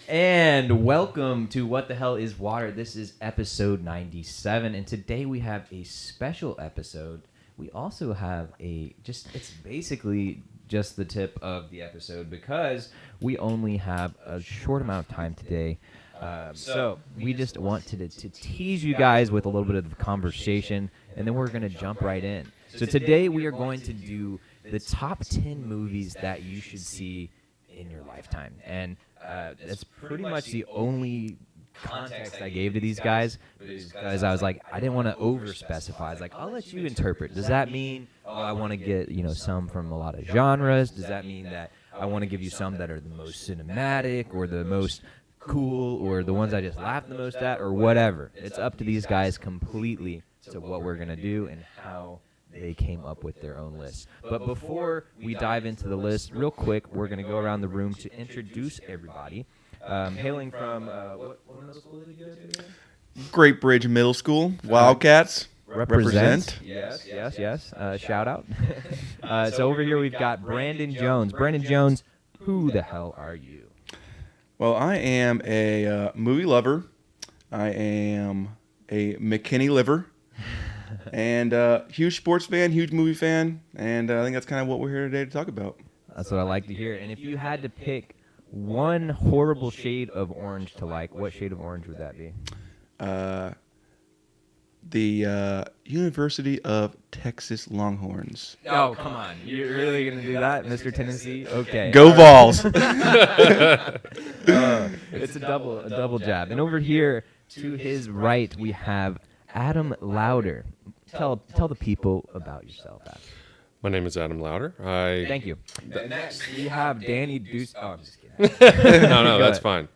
And welcome to What the Hell is Water? This is episode 97, and today we have a special episode. We also have it's basically just the tip of the episode because we only have a short amount of time today. So we just wanted to tease you guys with a little bit of the conversation, and then we're going to jump right in. So today we are going to do the top 10 movies that you should see in your lifetime. And that's pretty much the only context I gave to these guys because I was like, I didn't want to over-specify. I was like, I'll let you interpret. Does that mean I want to get some from a lot of genres? Does that mean that I want to give you some that are the most cinematic or the most cool or the ones I just laughed the most at or whatever? It's up to these guys completely to what we're going to do and how they came up with their own list. But before we dive into the list, real quick, we're going to go around the room to introduce everybody. Hailing from, what middle school did you go to again? Great Bridge Middle School, Wildcats. Represent. Yes. Shout out. So over here we've got Brandon Jones. Brandon Jones, who the hell are you? Well, I am a movie lover. I am a McKinney liver. And huge sports fan, huge movie fan, and I think that's kind of what we're here today to talk about. That's what I like to hear. And if you had to pick one horrible shade of orange to like, what shade of orange would that be? The University of Texas Longhorns. Oh, come on. You're really going to do that, Mr. Tennessee? Okay. Go Vols! It's a double jab. And over here to his right, we have Adam Louder. Tell the people about yourself, Adam. My name is Adam Louder. Thank you. Next, we have Danny Deuce. Oh, I'm just kidding. No, that's fine.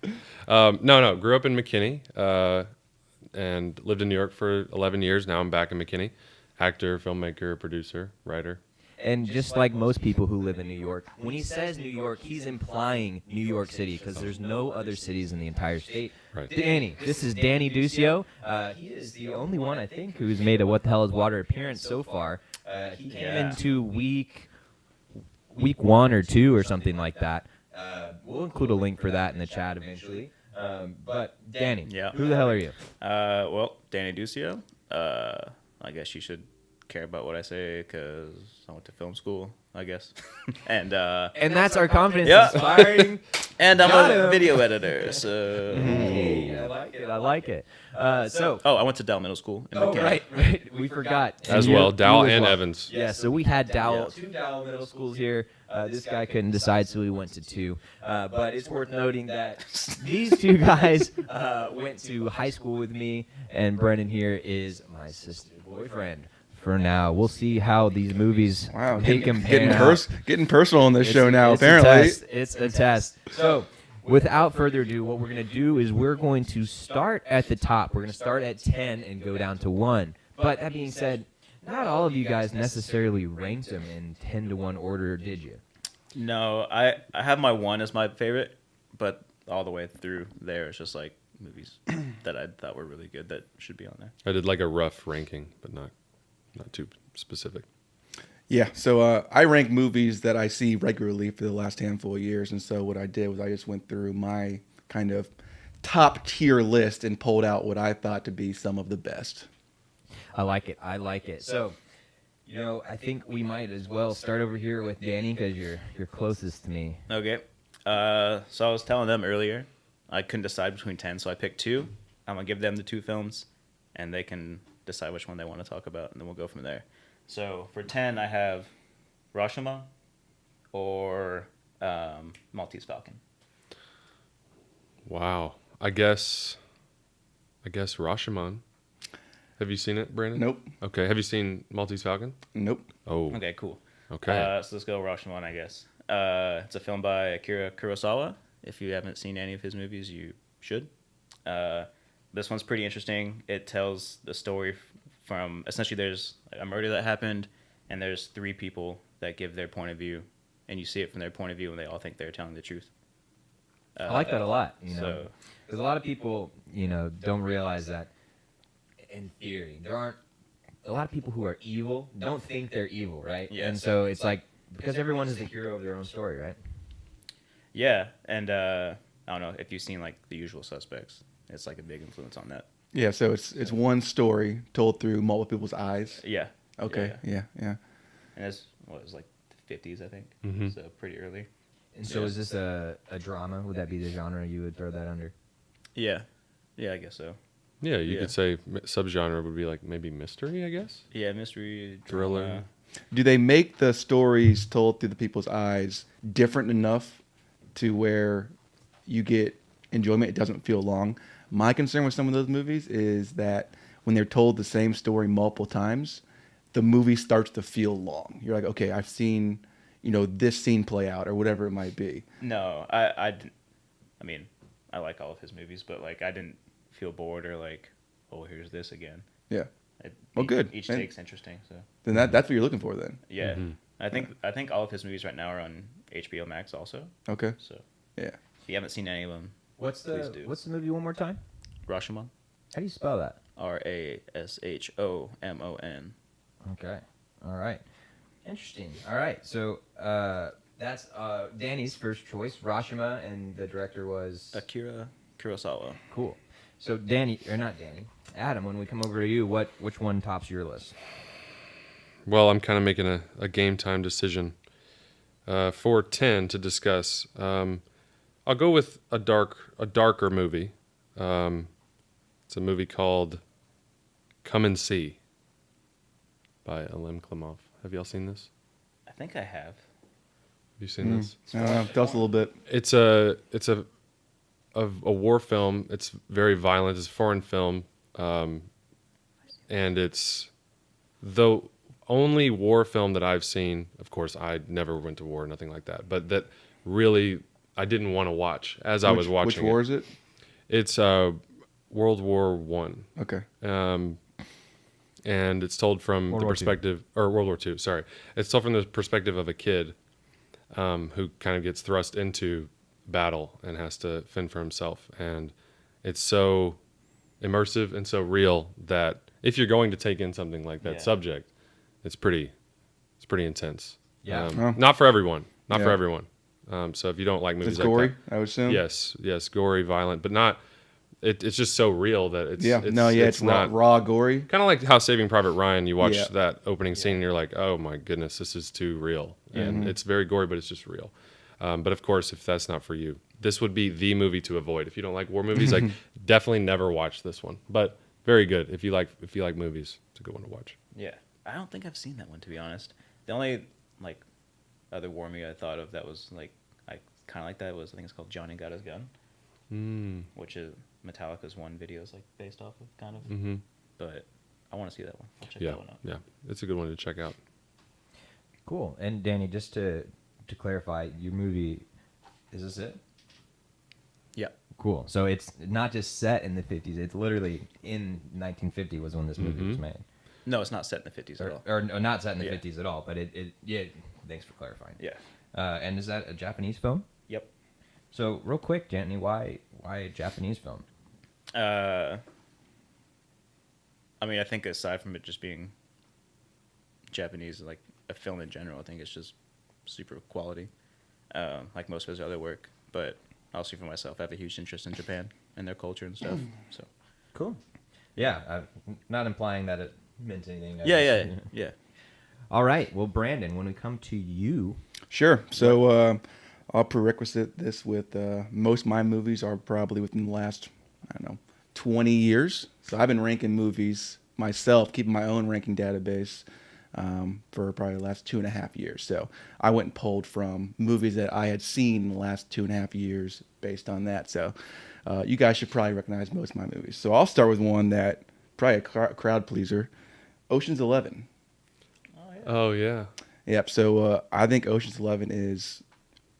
No. Grew up in McKinney and lived in New York for 11 years. Now I'm back in McKinney. Actor, filmmaker, producer, writer. And just like most people who live in New York, when he says New York, he's implying New York City because there's no other cities in the entire state. Right. Danny, this is Danny Duccio. He is the only one, I think, who's made a What the Hell is Water appearance so far. He came into week 1 or 2 or something like that. We'll include a link for that in the chat eventually. But Danny, who the hell are you? Well, Danny Duccio. I guess you should care about what I say because I went to film school, I guess. and that's our confidence inspiring. And I'm a video editor, so hey, I like it. I went to Dow Middle School in McKinney. Right. We forgot. As well, Dow and Evans. Yeah, so we had two Dow Middle Schools here. This guy couldn't decide, so we went to 2. But it's worth noting that these 2 guys went to high school with me, and Brennan here is my sister's boyfriend. For now, we'll see how these movies getting personal on this show now. Apparently, it's a test. So, without further ado, what we're going to do is we're going to start at the top. We're going to start at 10 and go down to 1. But that being said, not all of you guys necessarily ranked them in 10 to 1 order, did you? No, I have my 1 as my favorite, but all the way through there, it's just like movies that I thought were really good that should be on there. I did like a rough ranking, but not too specific. Yeah, so I rank movies that I see regularly for the last handful of years, and so what I did was I just went through my kind of top tier list and pulled out what I thought to be some of the best. I like it. So, I think we might as well start over here with Danny because you're closest to me. Okay. So I was telling them earlier, I couldn't decide between 10, so I picked 2. I'm gonna give them the 2 films, and they can decide which one they want to talk about, and then we'll go from there. So for 10, I have Rashomon or Maltese Falcon. Wow. I guess Rashomon. Have you seen it, Brandon? Nope. Okay. Have you seen Maltese Falcon? Nope. Oh. Okay, cool. Okay. So let's go Rashomon, I guess. It's a film by Akira Kurosawa. If you haven't seen any of his movies, you should. This one's pretty interesting. It tells the story from, essentially there's a murder that happened, and there's 3 people that give their point of view, and you see it from their point of view, and they all think they're telling the truth. I like that a lot. Because a lot of people, don't realize that in theory, there aren't a lot of people who are evil don't think they're evil, right? Yes. And so it's like, because everyone is the hero of their own story, right? Yeah, and I don't know if you've seen like The Usual Suspects. It's like a big influence on that. Yeah, so it's one story told through multiple people's eyes. Yeah. Okay. Yeah. And it's it was like the 50s, I think. Mhm. So pretty early. And so is this a drama? Would that be the genre you would throw that under? Yeah. Yeah, I guess so. Yeah, you Yeah. could say subgenre would be like maybe mystery, I guess. Yeah, mystery, Thriller. drama. Do they make the stories told through the people's eyes different enough to where you get enjoyment? It doesn't feel long. My concern with some of those movies is that when they're told the same story multiple times, the movie starts to feel long. You're like, okay, I've seen, this scene play out or whatever it might be. No, I mean, I like all of his movies, but like I didn't feel bored or like, oh, here's this again. Yeah. It, Well, good. Each And- take's interesting. So Then that's what you're looking for then. yeah, Mhm. I think all of his movies right now are on HBO Max also. Okay. So Yeah. if you haven't seen any of them, What's Please do. the movie one more time? Rashomon, How do you spell that? Rashomon. Okay. All right. Interesting. All right. So that's Danny's first choice, Rashima, and the director was Akira Kurosawa. cool. So Danny, or not Danny, Adam. When we come over to you, which one tops your list? Well, I'm kind of making a game time decision for 10 to discuss. I'll go with a darker movie. It's a movie called Come and See by Alim Klimov. Have y'all seen this? I think I have. Have you seen this? Tell us a little bit. It's a war film. It's very violent. It's a foreign film, and it's the only war film that I've seen. Of course, I never went to war, nothing like that. But that really I didn't want to watch as I was watching. Which war is it? It's World War One. Okay. And it's told from World the War perspective, or World War II. Sorry, it's told from the perspective of a kid who kind of gets thrust into battle and has to fend for himself. And it's so immersive and so real that if you're going to take in something like that Yeah. subject, it's pretty intense. Yeah. Oh. Not for everyone. Not for Yeah. everyone. So if you don't like movies It's like gory, that, I would assume. yes, gory, violent, but not. It's just so real that it's Yeah. It's not raw, gory. kind of like how Saving Private Ryan. You watch Yeah. that opening scene and you're like, oh my goodness, this is too real, and it's very gory, but it's just real. But of course, if that's not for you, this would be the movie to avoid. If you don't like war movies, like definitely never watch this one. But very good if you like movies, it's a good one to watch. Yeah, I don't think I've seen that one, to be honest. The only like other war movie I thought of that was like I kind of like that was I think it's called Johnny Got His Gun, which is Metallica's one video is like based off of kind of. Mm-hmm. But I want to see that one. I'll check Yeah, that one out. yeah, it's a good one to check out. Cool. And Danny, just to clarify, your movie, is this it? Yeah. Cool. So it's not just set in the 50s. It's literally in 1950 was when this movie was made. No, it's not set in the 50s at all. Or not set in the Yeah. 50s at all, but it yeah, thanks for clarifying. Yeah. And is that a Japanese film? Yep. So real quick, Danny, why a Japanese film? I mean, I think aside from it just being Japanese, like a film in general, I think it's just super quality, like most of his other work. But I'll see for myself. I have a huge interest in Japan and their culture and stuff. So Cool. Yeah, not implying that it meant anything. yeah. All right. Well, Brandon, when we come to you, Sure. So I'll prerequisite this with most of my movies are probably within the last, 20 years. So I've been ranking movies myself, keeping my own ranking database for probably the last 2.5 years. So I went and pulled from movies that I had seen in the last 2.5 years based on that. So you guys should probably recognize most of my movies. So I'll start with one that probably a crowd pleaser, Ocean's 11. Oh yeah. Yep. So I think Ocean's 11 is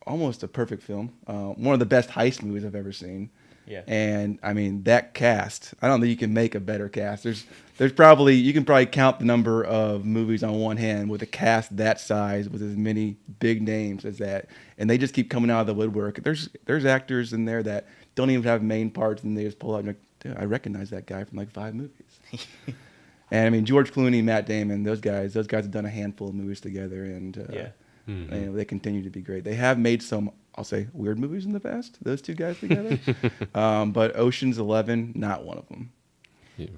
almost a perfect film. One of the best heist movies I've ever seen. Yeah. And I mean that cast. I don't think you can make a better cast. There's probably you can probably count the number of movies on one hand with a cast that size with as many big names as that, and they just keep coming out of the woodwork. There's actors in there that don't even have main parts, and they just pull out. And like, dude, I recognize that guy from like 5 movies. And I mean George Clooney, Matt Damon, those guys have done a handful of movies together, and Yeah. they continue to be great. They have made some I'll say weird movies in the past. Those two guys together. But Ocean's 11, not one of them.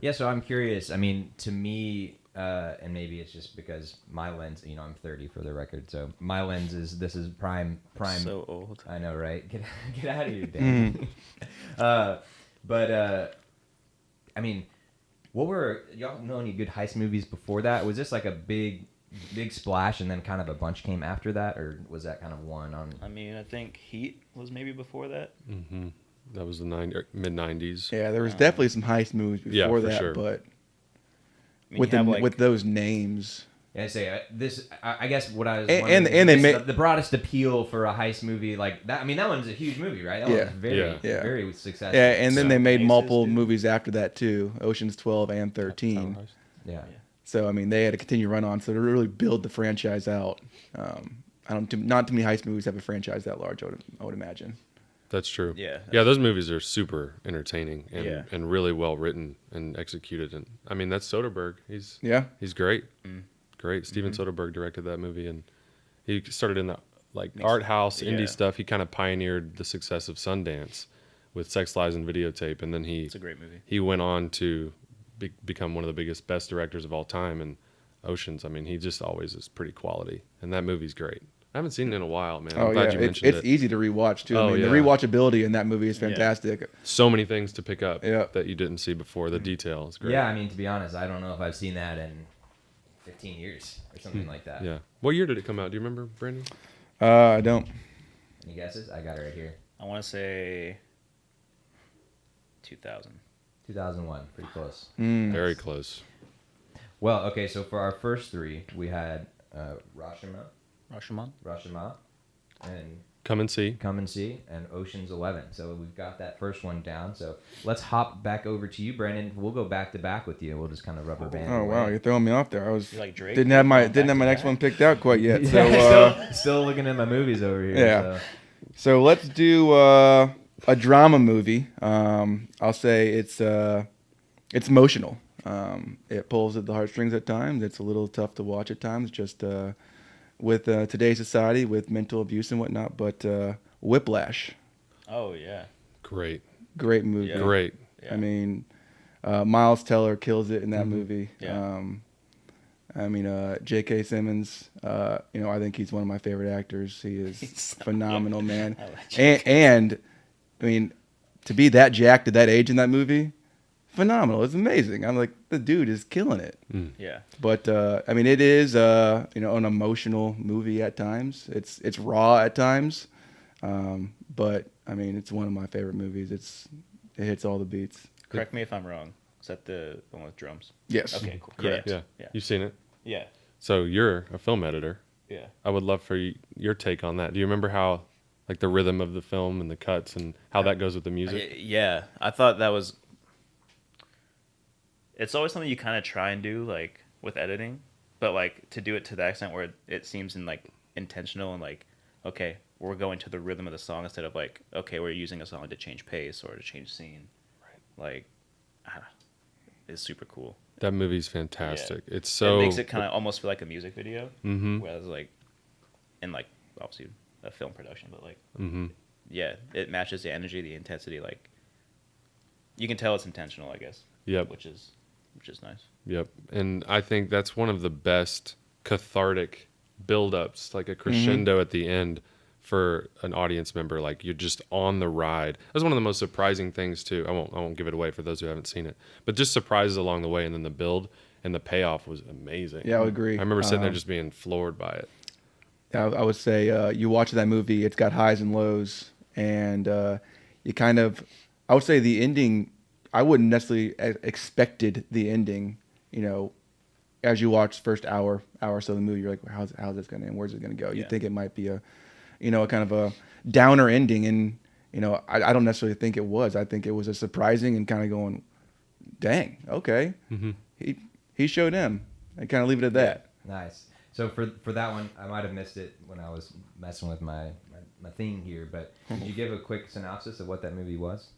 Yeah, so I'm curious. I mean, to me, and maybe it's just because my lens, I'm 30 for the record, so my lens this is prime. So old. I know, right? Get out of here, Dan. But I mean, y'all know any good heist movies before that? Was this like a big splash and then kind of a bunch came after that, or was that kind of one on? I mean, I think Heat was maybe before that. Mm-hmm. That was the mid-90s. Yeah, there was definitely some heist movies before that, sure. but I mean, with those names. Yeah, I say this. I guess what I was And wondering they is made the broadest appeal for a heist movie like that. I mean, that one's a huge movie, right? That one's very successful. Yeah, and then they made Aces, multiple dude. movies after that too, Ocean's 12 and 13. Yeah. So I mean, they had to continue run on, so to really build the franchise out. Not too many heist movies have a franchise that large. I would imagine. That's true. Yeah. Yeah, those movies are super entertaining and, Yeah. and really well written and executed. And I mean, that's Soderbergh. He's great. Great. Steven Soderbergh directed that movie, and he started in the art house indie stuff. He kind of pioneered the success of Sundance with Sex, Lies, and Videotape, and then It's a great movie. he went on to become one of the best directors of all time. And Oceans, I mean, he just always is pretty quality, and that movie's great. I haven't seen it in a while, man. I'm glad you mentioned it's easy to rewatch too. Oh, I mean, yeah. the rewatchability in that movie is fantastic. So many things to pick up Yeah. that you didn't see before. The detail is great. Yeah, I mean, to be honest, I don't know if I've seen that in 15 years or something like that. Yeah. What year did it come out? Do you remember, Brandon? I don't. Any guesses? I got it right here. I want to say 2000. 2001. Pretty close. Very close. Well, okay, so for our first three, we had Rashomon? Rashomon, and Come and see. Come and See, and Ocean's 11. So we've got that first one down. So let's hop back over to you, Brandon. We'll go back to back with you. We'll just kind of rubber band. Oh away. wow, you're throwing me off there. I was You like Drake? didn't have my Going back next to one back? picked out quite yet. Yeah, still looking at my movies over here. Yeah. So. So let's do a drama movie. I'll say it's emotional. It pulls at the heartstrings at times. It's a little tough to watch at times, just with today's society, with mental abuse and whatnot. But Whiplash, Oh, yeah. Great. great movie. Yeah. Great. Yeah. I mean, Miles Teller kills it in that movie. Yeah. J.K. Simmons, I think he's one of my favorite actors. He is phenomenal, man. I like J.K. And I mean, to be that jacked at that age in that movie, phenomenal. It's amazing. I'm like, the dude is killing it. Yeah. But it is an emotional movie at times. It's raw at times, but I mean, it's one of my favorite movies. It hits all the beats. Correct me if I'm wrong. Is that the one with drums? Yes. Okay, cool. Correct. Yeah. Yeah. You've seen it. Yeah. So you're a film editor. Yeah. I would love for your take on that. Do you remember how, like, the rhythm of the film and the cuts and how that goes with the music? Yeah. I thought that was. It's always something you kind of try and do, like, with editing, but, like, to do it to that extent where it seems intentional and, like, okay, we're going to the rhythm of the song instead of, like, okay, we're using a song to change pace or to change scene. Right. Like, it's super cool. That movie's fantastic. Yeah. It's so. It makes it kind of almost feel like a music video, Mm-hmm. whereas, like, in, like, obviously a film production, but, like, Mm-hmm. yeah, it matches the energy, the intensity, like, you can tell it's intentional, I guess. Yep. Which is nice. Yep. And I think that's one of the best cathartic build-ups, like a crescendo at the end for an audience member. Like, you're just on the ride. That was one of the most surprising things too. I won't give it away for those who haven't seen it, but just surprises along the way, and then the build and the payoff was amazing. Yeah, I would agree. I remember sitting there just being floored by it. I would say you watch that movie, it's got highs and lows, and you kind of, I would say the ending, I wouldn't necessarily expected the ending, as you watch the first hour or so of the movie, you're like, how's this going to end? Where's it going to go? You Yeah. think it might be a kind of a downer ending, and, I don't necessarily think it was. I think it was a surprising and kind of going, dang, okay. Mm-hmm. He showed him, and kind of leave it at that. Nice. So for that one, I might have missed it when I was messing with my thing here, but could you give a quick synopsis of what that movie was?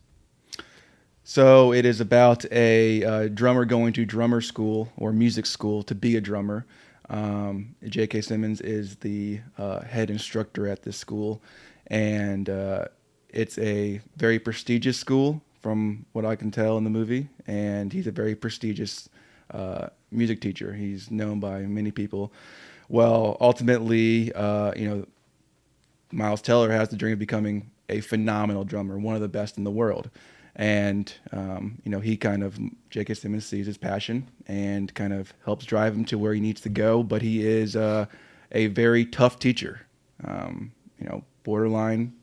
So it is about a drummer going to drummer school or music school to be a drummer. J.K. Simmons is the head instructor at this school, and it's a very prestigious school from what I can tell in the movie, and he's a very prestigious music teacher. He's known by many people. Well, ultimately, Miles Teller has the dream of becoming a phenomenal drummer, one of the best in the world. And, he kind of, J.K. Simmons sees his passion and kind of helps drive him to where he needs to go. But he is a very tough teacher, borderline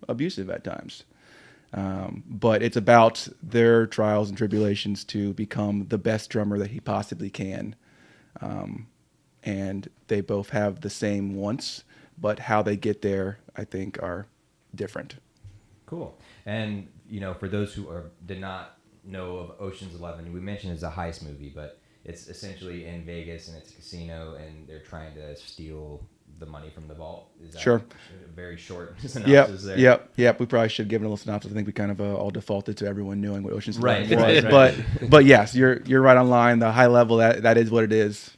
abusive at times. But it's about their trials and tribulations to become the best drummer that he possibly can. And they both have the same wants, but how they get there, I think, are different. Cool. And, for those who did not know of Ocean's 11, we mentioned it's a heist movie, but it's essentially in Vegas and it's a casino and they're trying to steal the money from the vault. Is that Sure. a very short synopsis there? Yep. We probably should give it a little synopsis. I think we kind of all defaulted to everyone knowing what Ocean's 11 was. Right. But yes, you're right on line. The high level, that is what it is.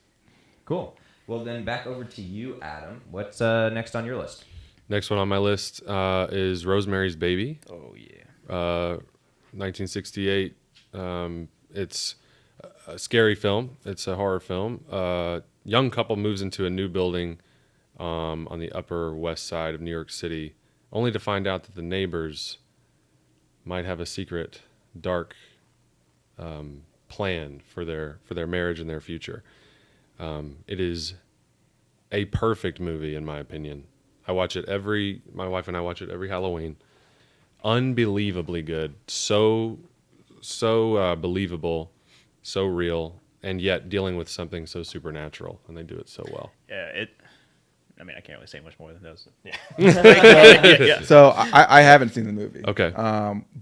Cool. Well, then back over to you, Adam. What's next on your list? Next one on my list is Rosemary's Baby. Oh yeah. 1968. It's a scary film. It's a horror film. Young couple moves into a new building on the Upper West Side of New York City, only to find out that the neighbors might have a secret, dark plan for their marriage and their future. It is a perfect movie, in my opinion. My wife and I watch it every Halloween. Unbelievably good. So believable, so real, and yet dealing with something so supernatural, and they do it so well. Yeah, I can't really say much more than those. Yeah. So I haven't seen the movie. Okay.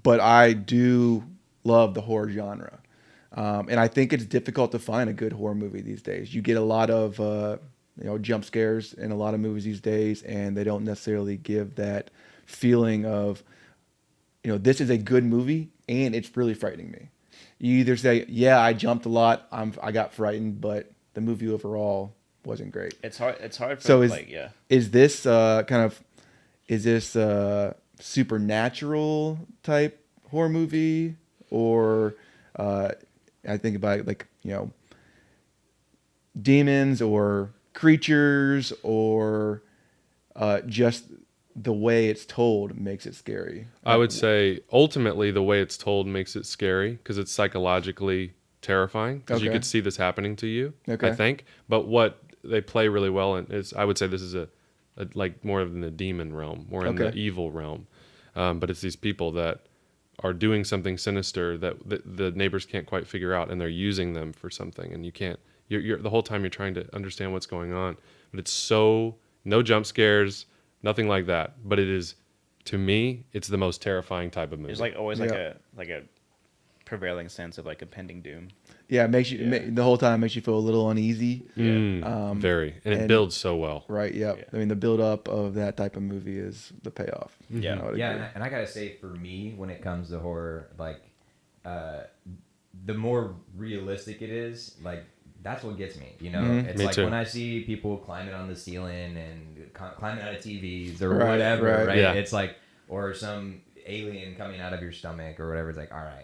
But I do love the horror genre. And I think it's difficult to find a good horror movie these days. You get a lot of jump scares in a lot of movies these days, and they don't necessarily give that feeling of, this is a good movie and it's really frightening me. You either say, yeah, I jumped a lot, I got frightened, but the movie overall wasn't great. It's hard for So is this supernatural type horror movie, or I think about demons or creatures, or just the way it's told makes it scary? I would say ultimately the way it's told makes it scary because it's psychologically terrifying because you Okay. could see this happening to you, Okay. I think. But what they play really well in is, I would say this is a more in the demon realm, more in the Okay. evil realm. But it's these people that are doing something sinister that the neighbors can't quite figure out, and they're using them for something, and you're the whole time you're trying to understand what's going on. But it's no jump scares, nothing like that. But it is, to me, it's the most terrifying type of movie. There's always Yeah. like a prevailing sense of impending doom. Yeah, it makes you the whole time makes you feel a little uneasy. Very, and it and- builds so well. Right. Yep. Yeah. I mean, the build up of that type of movie is the payoff. Yeah. I would Yeah, agree. and I gotta say, for me, when it comes to horror, the more realistic it is, that's what gets me. Mhm. It's Me like too. when I see people climbing on the ceiling and climbing out of TVs or Right, whatever, right? Yeah. It's like, or some alien coming out of your stomach or whatever. It's like, all right,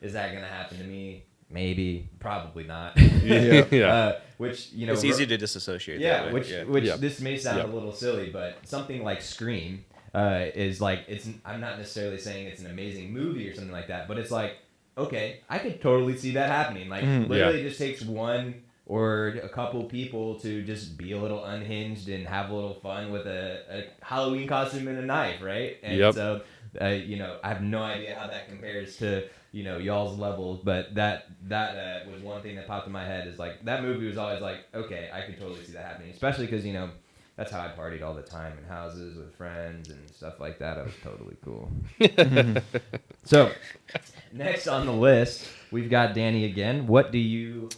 is that gonna happen to me? Maybe, probably not. Yeah. Yeah. Which It's easy to disassociate. yeah, that way. which Yeah. this may sound Yeah. a little silly, but something like Scream is I'm not necessarily saying it's an amazing movie or something like that, but it's like, okay, I could totally see that happening. Literally, it just takes one or a couple people to just be a little unhinged and have a little fun with a Halloween costume and a knife, right? And Yep. so, I have no idea how that compares to y'all's levels, but that was one thing that popped in my head is that movie was always okay, I could totally see that happening, especially because that's how I partied all the time in houses with friends and stuff like that. I was totally cool. So next on the list, we've got Danny again. What do you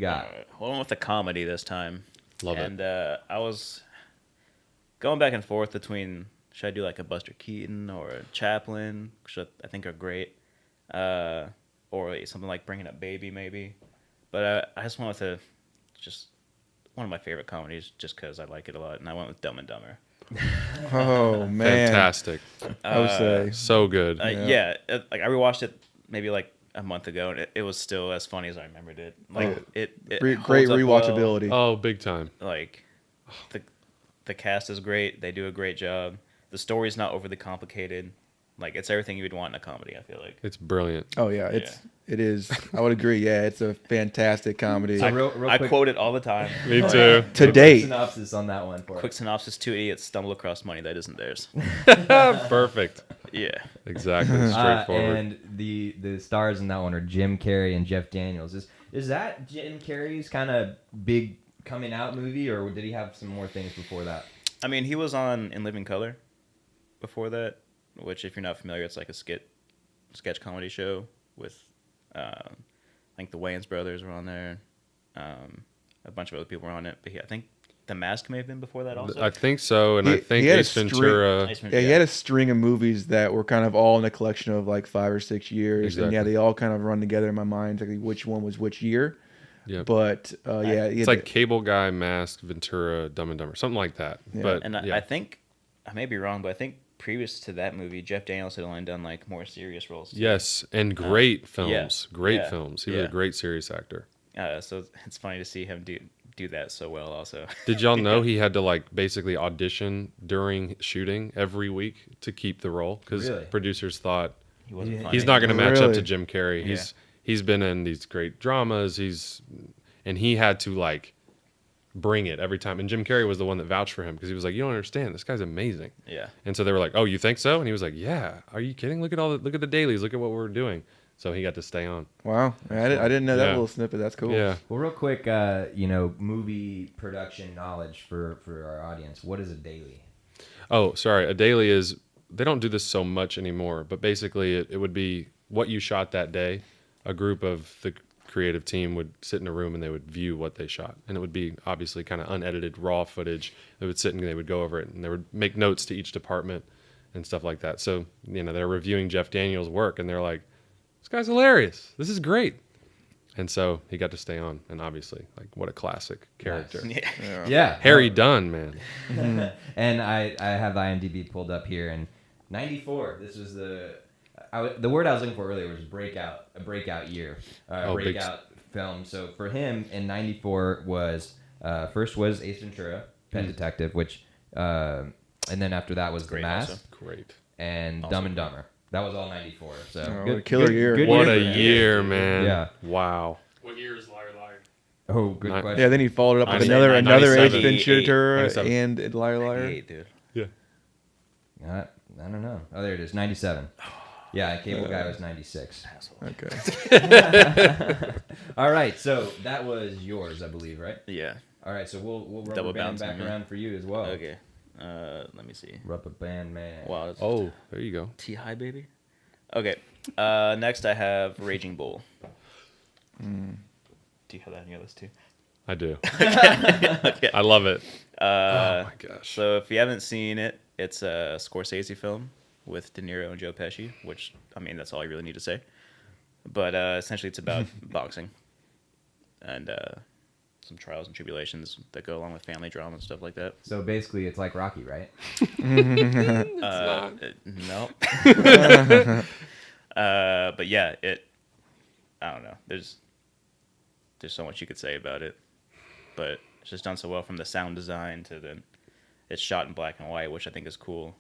got? Went with a comedy this time. Love it. And I was going back and forth between should I do a Buster Keaton or a Chaplin, which I think are great, or something like Bringing Up Baby maybe. But I just went with just one of my favorite comedies just because I like it a lot, and I went with Dumb and Dumber. Oh man, Fantastic. I would say. So good. Yeah, like I rewatched it maybe like a month ago, and it was still as funny as I remembered it. Like it Great holds up well. rewatchability. Oh, big time. Like the cast is great. They do a great job. The story's not overly complicated. Like it's everything you would want in a comedy, I feel like. It's brilliant. Oh yeah, it is. I would agree. Yeah, it's a fantastic comedy. So real I quick, quote it all the time. Me too. To quick date, synopsis on that one for Quick us. synopsis: two idiots stumble across money that isn't theirs. Perfect. Yeah. Exactly. Straightforward. And the stars in that one are Jim Carrey and Jeff Daniels. Is that Jim Carrey's kind of big coming out movie, or did he have some more things before that? I mean, he was on In Living Color before that, which, if you're not familiar, it's like a sketch comedy show with, I think the Wayans brothers were on there. A bunch of other people were on it. But I think The Mask may have been before that also. I think so, and I think he had a Ace Ventura. Yeah, he had a string of movies that were kind of all in a collection of like 5 or 6 years, and yeah, Exactly. they all kind of run together in my mind, exactly which one was which year. Yep. But yeah, It's like Cable Guy, Mask, Ventura, Dumb and Dumber, something like that. Yeah. But And yeah. I think, I may be wrong, but I think previous to that movie, Jeff Daniels had only done like more serious roles. too. Yes, and great films. yeah, Great yeah, films. He was yeah. a great serious actor. So it's funny to see him do that so well also. Did y'all know he had to like basically audition during shooting every week to keep the role because Really? producers thought He wasn't Yeah. funny. he's not going to match up Really? to Jim Carrey. He's been in these great dramas. And he had to like bring it every time. And Jim Carrey was the one that vouched for him because he was like, "You don't understand. This guy's amazing." Yeah. And so they were like, "Oh, you think so?" And he was like, "Yeah. Are you kidding? Look at the dailies. Look at what we're doing." So he got to stay on. wow, I didn't know that Yeah. little snippet. That's cool. Yeah. Well, real quick, movie production knowledge for our audience. What is a daily? Oh, sorry. A daily is they don't do this so much anymore, but basically it would be what you shot that day. A group of the creative team would sit in a room and they would view what they shot, and it would be obviously kind of unedited raw footage. They would sit and they would go over it and they would make notes to each department and stuff like that. So they're reviewing Jeff Daniels' work and they're like, "This guy's hilarious. This is great." And so he got to stay on, and obviously, like, what a classic character. Nice. Yeah. Yeah, Harry Dunn, man. And I have IMDb pulled up here, and 94. This was the word I was looking for earlier was a breakout year, breakout film. So for him in 94 was first was Ace Ventura, Pet Detective, which and then after that was The Great Mask also. Great. and Also Dumb and Dumber. That was all 94. So what a killer year. What for a him. year, man. Yeah. Wow. What year is Liar Liar? Oh, good Not- question. Yeah, then he followed up with 97. another Ace 97. Ventura 97. and Liar Liar. 98, dude. Yeah. I don't know. Oh, there it is. 97. Yeah, Cable Guy was 96. Asshole. Okay. All right, so that was yours, I believe, right? Yeah. All right, so we'll rubber Double band bounce on back me. around for you as well. Okay. Let me see. Rubber band man. Wow. It's Oh, there you go. T-High, baby. Okay. Next I have Raging Bull. Do you have that on your list too? I do. Okay. I love it. Uh, Oh my gosh. So if you haven't seen it, it's a Scorsese film with De Niro and Joe Pesci, which, I mean, that's all you really need to say. But essentially it's about boxing and some trials and tribulations that go along with family drama and stuff like that. So basically, it's like Rocky, right? No. But yeah, I don't know. There's so much you could say about it, but it's just done so well, from the sound design to it's shot in black and white, which I think is cool.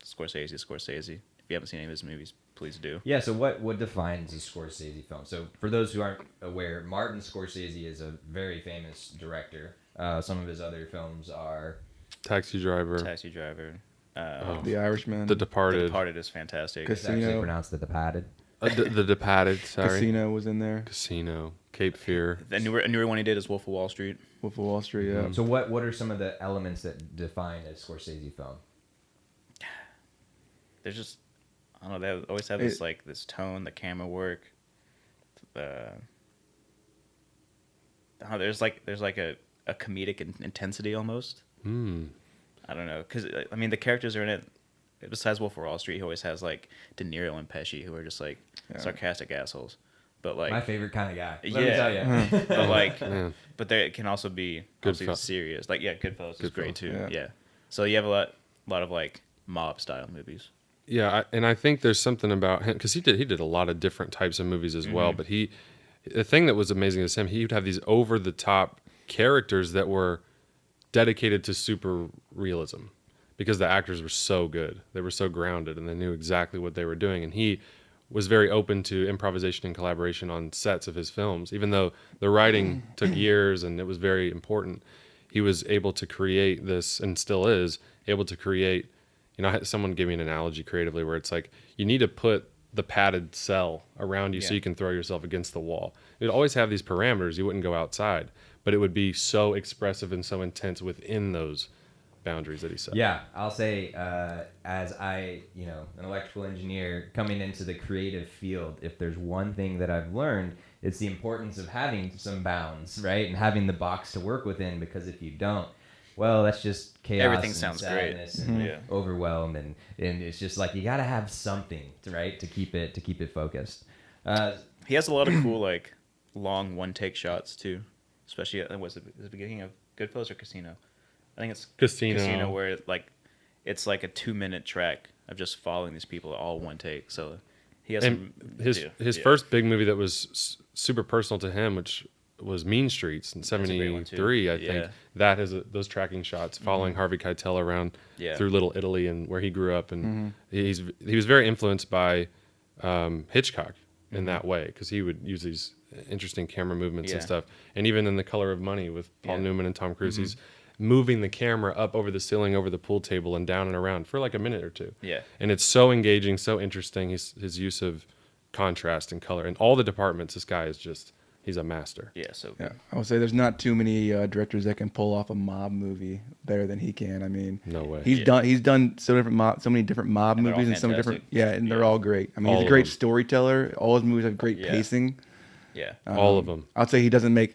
Scorsese. If you haven't seen any of his movies, please do. Yeah. So what defines a Scorsese film? So for those who aren't aware, Martin Scorsese is a very famous director. Some of his other films are Taxi Driver. Taxi Driver. The Irishman. The The Departed. Departed is fantastic. Cas- it's actually Casino. pronounced The Departed. The Departed, sorry. Casino was in there. Casino. Cape Fear. The newer one he did is Wolf of Wall Street. Wolf of Wall Street. Yeah. So what are some of the elements that define a Scorsese film? There's just, I don't know, they always have this this tone, the camera work. I don't know, there's like a comedic intensity almost. Hmm. I don't know, because I mean the characters are in it. Besides Wolf of Wall Street, he always has like De Niro and Pesci, who are just like sarcastic assholes. but like My favorite kind of guy. Let me Yeah. tell you. but like Man. but there it can also be obviously Goodfellas. serious. Like Goodfellas is great Goodfellas, too. yeah. Yeah. So you have a lot of like mob style movies. Yeah, and I think there's something about him because he did a lot of different types of movies as well. But the thing that was amazing is him. He would have these over the top characters that were dedicated to super realism because the actors were so good. They were so grounded and they knew exactly what they were doing. And he was very open to improvisation and collaboration on sets of his films, even though the writing took years and it was very important. He was able to create this, and still is able to create. You know, I had someone gave me an analogy creatively where it's like you need to put the padded cell around you so Yeah. you can throw yourself against the wall. It would always have these parameters. You wouldn't go outside, but it would be so expressive and so intense within those boundaries that he set. Yeah, I'll say as an electrical engineer coming into the creative field, if there's one thing that I've learned, it's the importance of having some bounds, right? And having the box to work within, because if you don't, well, that's just chaos. Everything and sounds great. sadness and Yeah. overwhelm, and it's just like you got to have something, right, to keep it focused. He has a lot of cool like long one take shots too, especially was it the beginning of Goodfellas or Casino? I think it's Casino. where it's like a 2-minute track of just following these people all one take. So he has And his first big movie that was super personal to him, which was Mean Streets in a great one, too. '73, I Yeah. think. That has those tracking shots following Harvey Keitel around Yeah. through Little Italy and where he grew up, and he was very influenced by Hitchcock in that way because he would use these interesting camera movements and Yeah. stuff. And even in The Color of Money with Paul Yeah. Newman and Tom Cruise, he's moving the camera up over the ceiling, over the pool table, and down and around for like a minute or two. Yeah. And it's so engaging, so interesting. His use of contrast and color in all the departments. This guy is he's a master. Yeah, so Yeah, I would say there's not too many directors that can pull off a mob movie better than he can. I mean, No way. He's done so many different mob And they're all movies and some different fantastic. and they're Yeah. all great. I mean, All he's a of great them. storyteller. All his movies have great Yeah. pacing. yeah. All of them. I'd say he doesn't make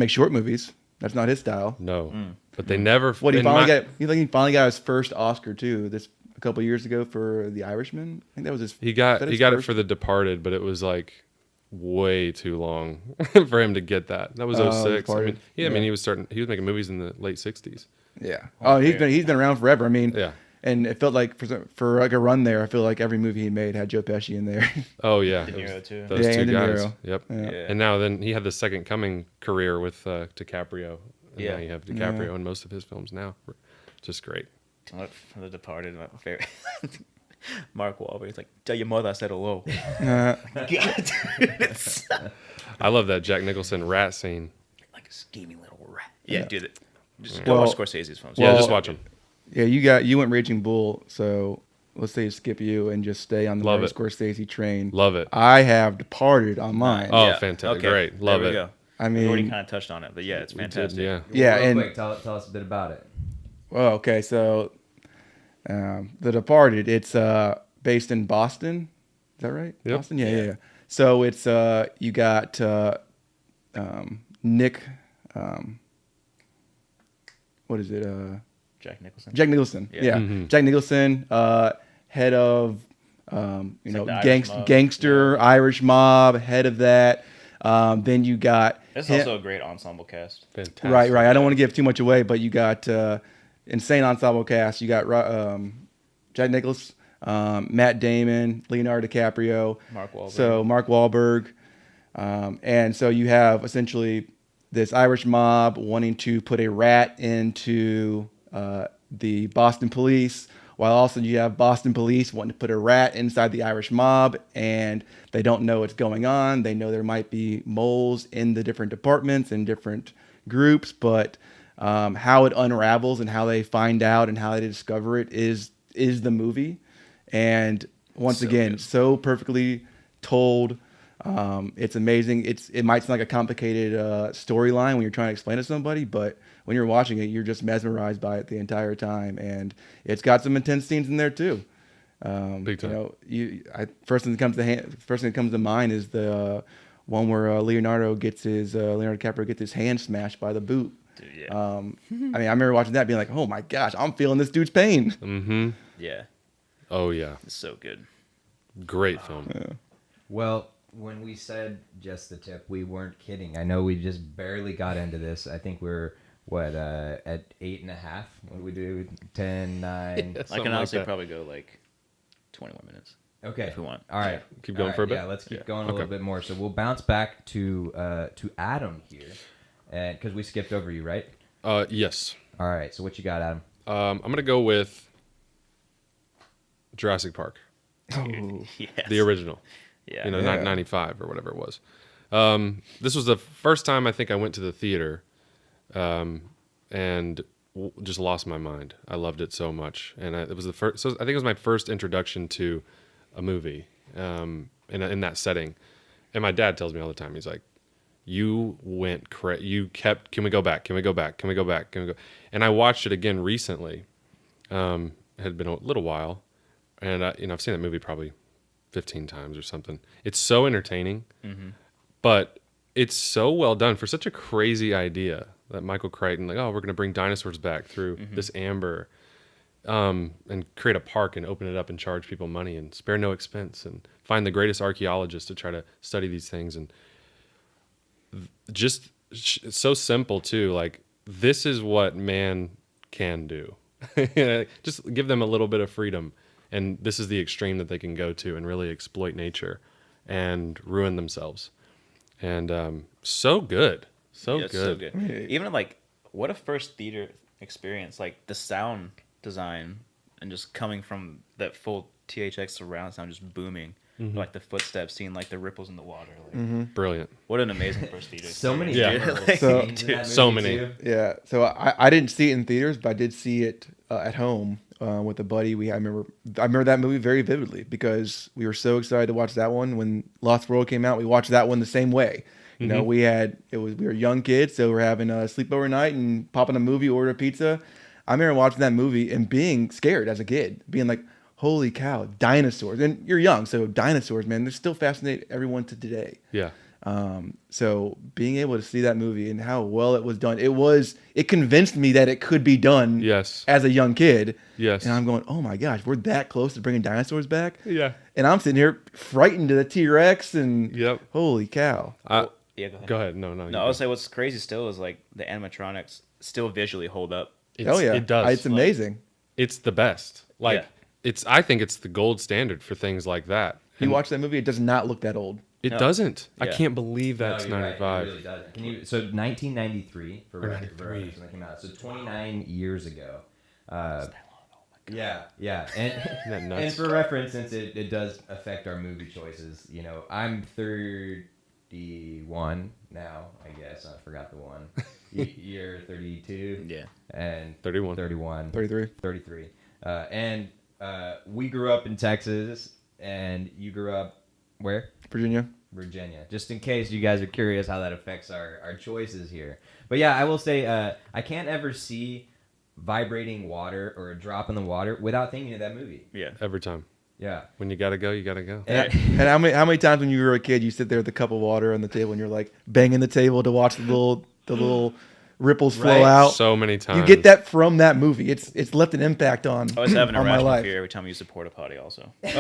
short movies. That's not his style. No. But they never. What he in finally my- got? He finally got his first Oscar too. This a couple of years ago for The Irishman. I think that was his. He got is that he his got it first? for The Departed, but it was like way too long for him to get that. That was Oh, 06. I Departed. mean, I Yeah. mean, he was making movies in the late 60s. Yeah. Oh, he's been around forever. I mean, Yeah. And it felt like for like a run there, I feel like every movie he made had Joe Pesci in there. Oh yeah, De Niro, too. Those Yeah, two and De guys. Niro. Yep. Yeah. Yeah. And now then he had the Second Coming career with DiCaprio. And Yeah. now you have DiCaprio in most of his films now. Just great. The Departed, my favorite. Mark Wahlberg, he's like, tell your mother I said hello. Uh, God, dude, it's I love that Jack Nicholson rat scene. like a scheming little rat. Yeah, dude. Just Well- go watch Scorsese's films. Yeah, Well- just watch him. yeah, you went Raging Bull, so let's say skip you and just stay on the Love Martin it. Scorsese train. Love it. I have Departed on mine. Oh, Yeah. fantastic. Okay, Great. Love there we it. go. I We already mean, kind of touched on it, but yeah, it's We did, fantastic. yeah. Yeah, Real and- quick, tell us a bit about it. well, okay, so The Departed, it's based in Boston. Is that right? Yep. Boston? Yeah. So it's you got Nick. What is it? Jack Nicholson. Jack Nicholson. Yeah. Yeah. Mhm. Jack Nicholson, head of It's like the Irish mob. gangster Irish mob, head of that. Then you got It's him- also a great ensemble cast. Fantastic. right. I don't want to give too much away, but you got insane ensemble cast. You got Jack Nicholson, Matt Damon, Leonardo DiCaprio, Mark Wahlberg. so Mark Wahlberg, and so you have essentially this Irish mob wanting to put a rat into the Boston police, while also you have Boston police wanting to put a rat inside the Irish mob, and they don't know what's going on. They know there might be moles in the different departments and different groups, but how it unravels and how they find out and how they discover it is the movie. And once So again, good. so perfectly told. It's amazing. It might sound like a complicated storyline when you're trying to explain it to somebody, but when you're watching it, you're just mesmerized by it the entire time. And it's got some intense scenes in there too. Big time. First thing that comes to mind is the one where Leonardo DiCaprio gets his hand smashed by the boot. Dude, yeah. I mean, I remember watching that, being like, "Oh my gosh, I'm feeling this dude's pain." Mm-hmm. Yeah. Oh yeah. It's so good. Great film. Well, when we said just the tip, we weren't kidding. I know we just barely got into this. I think we're at 8.5. What do we do? 10, 9. I can honestly probably go like 21 minutes. Okay. If we want. All right. Keep going All for a bit? Yeah, let's keep Yeah. going a Okay. little bit more. So we'll bounce back to Adam here, and because we skipped over you, right? Yes. All right. So what you got, Adam? I'm gonna go with Jurassic Park, Yes. the original. Yeah. You know, Yeah. 95 or whatever it was. This was the first time I think I went to the theater, and just lost my mind. I loved it so much, and it was the first. So I think it was my first introduction to a movie in that setting. And my dad tells me all the time, he's like, "You went crazy. You kept. Can we go back? Can we go back? Can we go back? Can we go?" And I watched it again recently. It had been a little while, and I've seen that movie probably 15 times or something. It's so entertaining, but it's so well done for such a crazy idea that Michael Crichton, like, oh, we're going to bring dinosaurs back through this amber, and create a park and open it up and charge people money and spare no expense and find the greatest archaeologists to try to study these things. And just it's so simple too. Like, this is what man can do. Just give them a little bit of freedom. And this is the extreme that they can go to and really exploit nature and ruin themselves. And so good. So Yeah, it's good. so good. Even like, what a first theater experience! Like the sound design and just coming from that full THX surround sound, just booming, like the footsteps, seeing like the ripples in the water. Like, Brilliant. what an amazing first theater! So many experience, Yeah. dude. memorable Like, So- scenes in that So movie, many. too. Yeah, so I didn't see it in theaters, but I did see it at home with a buddy. I remember that movie very vividly because we were so excited to watch that one when Lost World came out. We watched that one the same way. You know, we were young kids, so we're having a sleepover night and popping a movie, order a pizza. I remember watching that movie and being scared as a kid, being like, "Holy cow, dinosaurs!" And you're young, so dinosaurs, man, they still fascinate everyone to today. Yeah. So being able to see that movie and how well it was done, it convinced me that it could be done. Yes. As a young kid. Yes. And I'm going, oh my gosh, we're that close to bringing dinosaurs back. Yeah. And I'm sitting here frightened to the T-Rex and Yep. holy cow. yeah, go ahead. Go ahead. No. No, I would say what's crazy still is like the animatronics still visually hold up. Oh yeah, It does. It's amazing. It's the best. Like, Yeah. I think it's the gold standard for things like that. You watch that movie, it does not look that old. It No. doesn't. I Yeah. can't believe that's No, you're right, 95. It really doesn't. Can you? So 1993 for Or reference 93. when it came out. So 29 years ago. Yeah. And Isn't that nuts? and for reference, since it does affect our movie choices, you know, I'm 31 now. I guess I forgot the one. You're 32. Yeah. And 31. 33. 33. And we grew up in Texas, and you grew up where? Virginia. Virginia. Just in case you guys are curious how that affects our choices here. But yeah, I will say I can't ever see vibrating water or a drop in the water without thinking of that movie. Yeah. Every time. Yeah. When you gotta go, you gotta go. And And how many times when you were a kid you sit there with a cup of water on the table and you're like banging the table to watch the little ripples flow Right. out? So many times. You get that from that movie. It's left an impact on, I was having a on my rational life. fear every time I use the porta potty. Also. and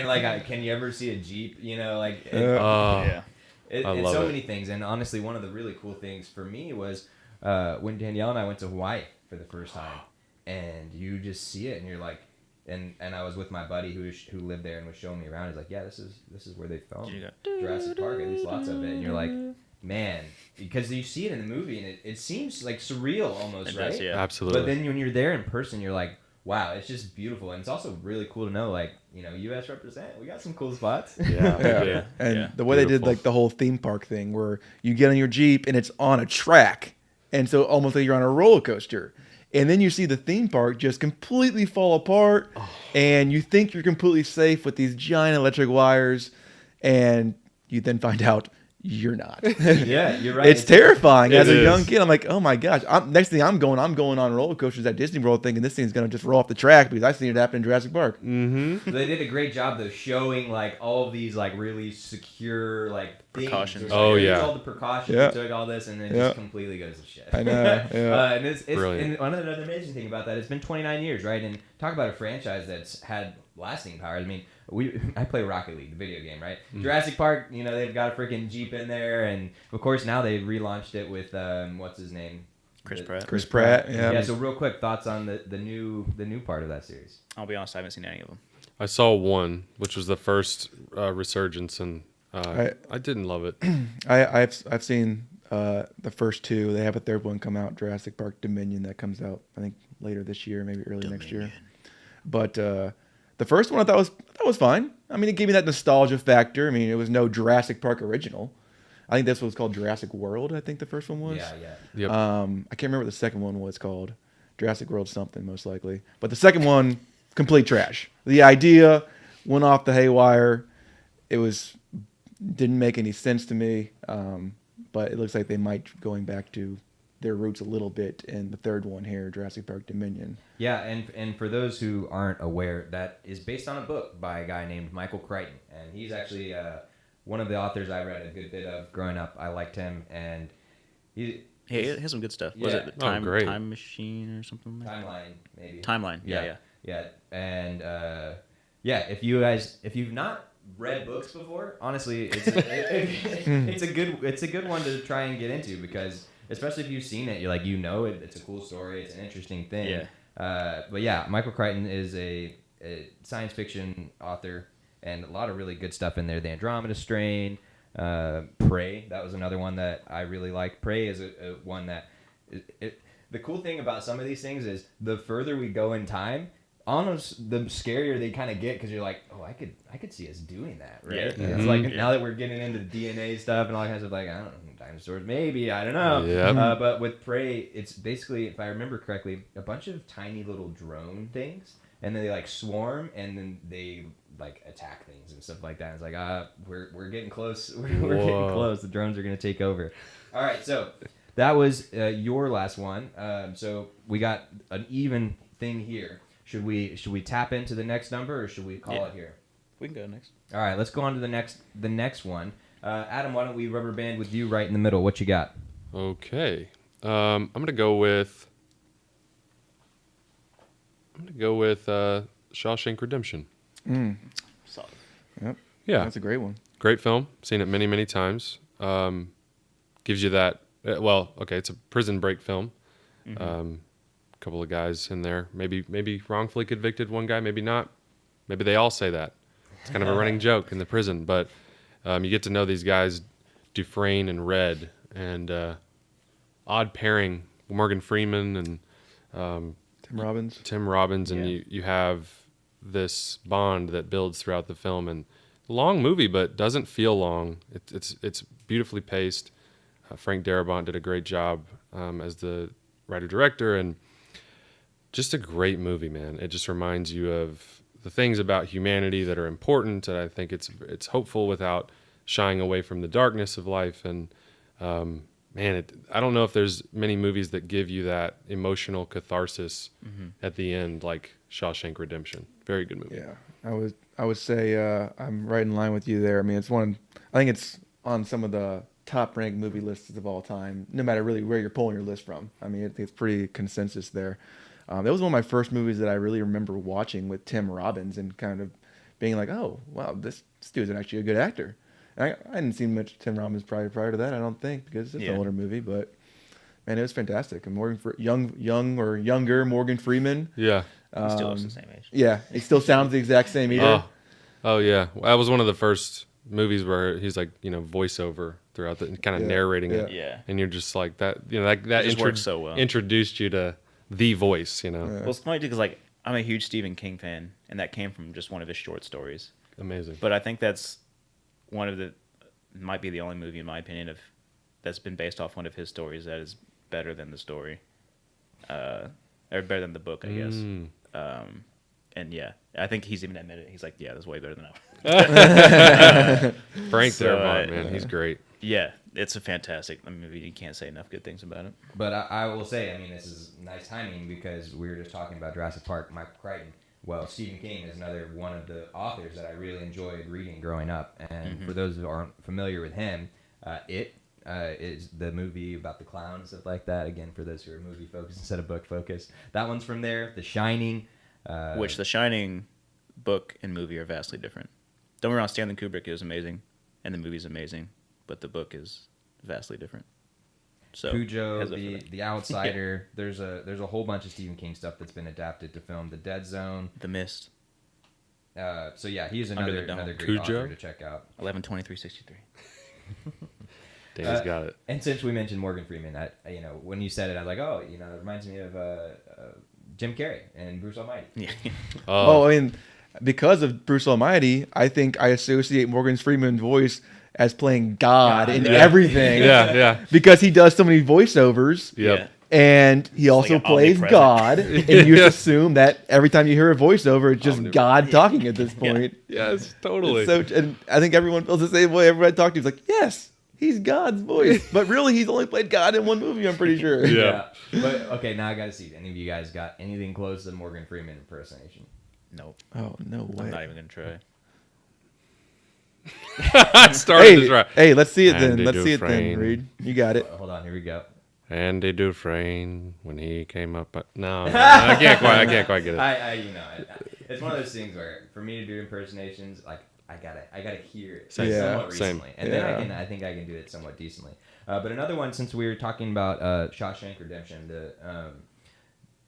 like, can you ever see a Jeep? You know, like Oh, Yeah. it's love so it. many things. And honestly, one of the really cool things for me was when Danielle and I went to Hawaii for the first time, and you just see it, and you're like, and I was with my buddy who lived there and was showing me around. He's like, yeah, this is where they filmed Jurassic Park, at least lots of it. And you're like, man, because you see it in the movie, and it seems like surreal almost, It right? does, yeah. absolutely. But then when you're there in person, you're like, wow, it's just beautiful. And it's also really cool to know, like, you know, U.S. represent. We got some cool spots. yeah, Yeah. yeah. And Yeah. the way they did Beautiful. like the whole theme park thing where you get on your Jeep and it's on a track. And so almost like you're on a roller coaster. And then you see the theme park just completely fall apart. And you think you're completely safe with these giant electric wires. And you then find out you're not. Yeah, you're right. It's terrifying. It As a young is. kid, I'm like, oh my gosh. Next thing I'm going on roller coasters at Disney World thinking this thing's going to just roll off the track because I've seen it happen in Jurassic Park. Mm-hmm. They did a great job though, showing like all of these like really secure like things. Precautions. There's, Oh, like, yeah. all the precautions. Yeah. Took all this, and then it Yeah. just completely goes to shit. I know, yeah. And it's Brilliant. and another amazing thing about that, it's been 29 years, right? And talk about a franchise that's had lasting power. I mean, I play Rocket League, the video game, right? Jurassic Park, they've got a freaking Jeep in there, and of course now they've relaunched it with what's his name? Chris Pratt. Chris Pratt. Yeah. Yeah. So real quick thoughts on the new part of that series. I'll be honest, I haven't seen any of them. I saw one, which was the first resurgence, and I didn't love it. I've seen the first two. They have a third one come out, Jurassic Park Dominion, that comes out I think later this year, maybe early next year. But the first one I thought was fine. I mean, it gave me that nostalgia factor. I mean, it was no Jurassic Park original. I think that's what was called Jurassic World. I think the first one was. Yeah, yeah. Yep. I can't remember what the second one was called. Jurassic World something, most likely. But the second one, complete trash. The idea went off the haywire. It didn't make any sense to me. But it looks like they might going back to their roots a little bit in the third one here, Jurassic Park Dominion. Yeah, and for those who aren't aware, that is based on a book by a guy named Michael Crichton, and he's actually one of the authors I read a good bit of growing up. I liked him, and he has some good stuff. Was Yeah. it Great. Time Machine or something like that? Timeline maybe. Timeline. Yeah. And if you've not read books before, honestly, it's a good one to try and get into, because especially if you've seen it, it's a cool story, it's an interesting thing. Yeah. But yeah, Michael Crichton is a science fiction author, and a lot of really good stuff in there. The Andromeda Strain, Prey, that was another one that I really liked. Prey is a one that the cool thing about some of these things is the further we go in time, almost the scarier they kind of get, because you're like, oh, I could see us doing that, right? Yeah. It's like now that we're getting into the DNA stuff and all kinds of like, I don't know, dinosaurs, maybe, I don't know. Yep. But with Prey, it's basically, if I remember correctly, a bunch of tiny little drone things, and then they like swarm, and then they like attack things and stuff like that. It's like, we're getting close. We're getting close. The drones are gonna take over. All right, so that was your last one. So we got an even thing here. Should we tap into the next number, or should we call it here? We can go next. All right, let's go on to the next one. Adam, why don't we rubber band with you right in the middle? What you got? Okay. I'm gonna go with Shawshank Redemption. Solid. Yep. Yeah, That's a great one. great film. Seen it many times. Gives you that. It's a prison break film. Couple of guys in there, maybe wrongfully convicted. One guy, maybe not. Maybe they all say that. It's kind of a running joke in the prison, but you get to know these guys, Dufresne and Red, and odd pairing, Morgan Freeman and Tim Robbins, and you have this bond that builds throughout the film. And long movie, but doesn't feel long. It's beautifully paced. Frank Darabont did a great job as the writer-director, and just a great movie, man. It just reminds you of the things about humanity that are important, and I think it's hopeful without shying away from the darkness of life. And I don't know if there's many movies that give you that emotional catharsis at the end like Shawshank Redemption. Very good movie. Yeah, I would say I'm right in line with you there. I mean, I think it's on some of the top-ranked movie lists of all time, no matter really where you're pulling your list from. I mean, it's pretty consensus there. That was one of my first movies that I really remember watching with Tim Robbins and kind of being like, oh, wow, this dude's actually a good actor. And I hadn't seen much Tim Robbins prior to that, I don't think, because it's an older movie, but man, it was fantastic. And younger Morgan Freeman. Yeah. He still looks the same age. Yeah, he still sounds the exact same either. Oh yeah. That was one of the first movies where he's like, voiceover throughout and kind of narrating it. Yeah. And you're just like that, that just works so well. Introduced you to the voice, Yeah. Well, it's funny too, because like I'm a huge Stephen King fan, and that came from just one of his short stories. Amazing. But I think that's might be the only movie in my opinion that's been based off one of his stories that is better than the story, or better than the book, I guess. And yeah, I think he's even admitted it. He's like, yeah, that's way better than I. Frank Darabont, man, he's great. Yeah, it's a fantastic movie. You can't say enough good things about it. But I will say, I mean, this is nice timing, because we were just talking about Jurassic Park, Michael Crichton. Well, Stephen King is another one of the authors that I really enjoyed reading growing up. And for those who aren't familiar with him, It is the movie about the clown, stuff like that. Again, for those who are movie focused instead of book focused. That one's from there. The Shining. Which The Shining, book and movie are vastly different. Don't get me wrong, Stanley Kubrick is amazing, and the movie's amazing, but the book is vastly different. So Cujo, has it the Outsider. There's a whole bunch of Stephen King stuff that's been adapted to film. The Dead Zone. The Mist. So yeah, he's Under the another Dome. great Cujo? author to check out. 11/23/63. Danny's got it. And since we mentioned Morgan Freeman, when you said it, I was like, oh, it reminds me of Jim Carrey and Bruce Almighty. Yeah. Oh, I mean, because of Bruce Almighty, I think I associate Morgan Freeman's voice as playing God in yeah. everything. Yeah. Because he does so many voiceovers. Yep. Yeah. And he also like plays omnipresent. God. And you just assume that every time you hear a voiceover, it's just Omnipresent. God talking at this point. Yes, totally. So, and I think everyone feels the same way. Everybody I talk to is like, yes, he's God's voice. But really, he's only played God in one movie, I'm pretty sure. Yeah. But okay, now I got to see. Any of you guys got anything close to Morgan Freeman impersonation? Nope. Oh, no way. I'm not even going to try. I started to try. Hey, let's see it then. Andy Let's see it then, Dufresne. Reed. You got it. Hold on, here we go. Andy Dufresne when he came up. No, I can't quite get it. It's one of those things where for me to do impersonations, like I gotta hear it Same. somewhat Same. recently, and Yeah. then I think I can do it somewhat decently. But another one, since we were talking about Shawshank Redemption,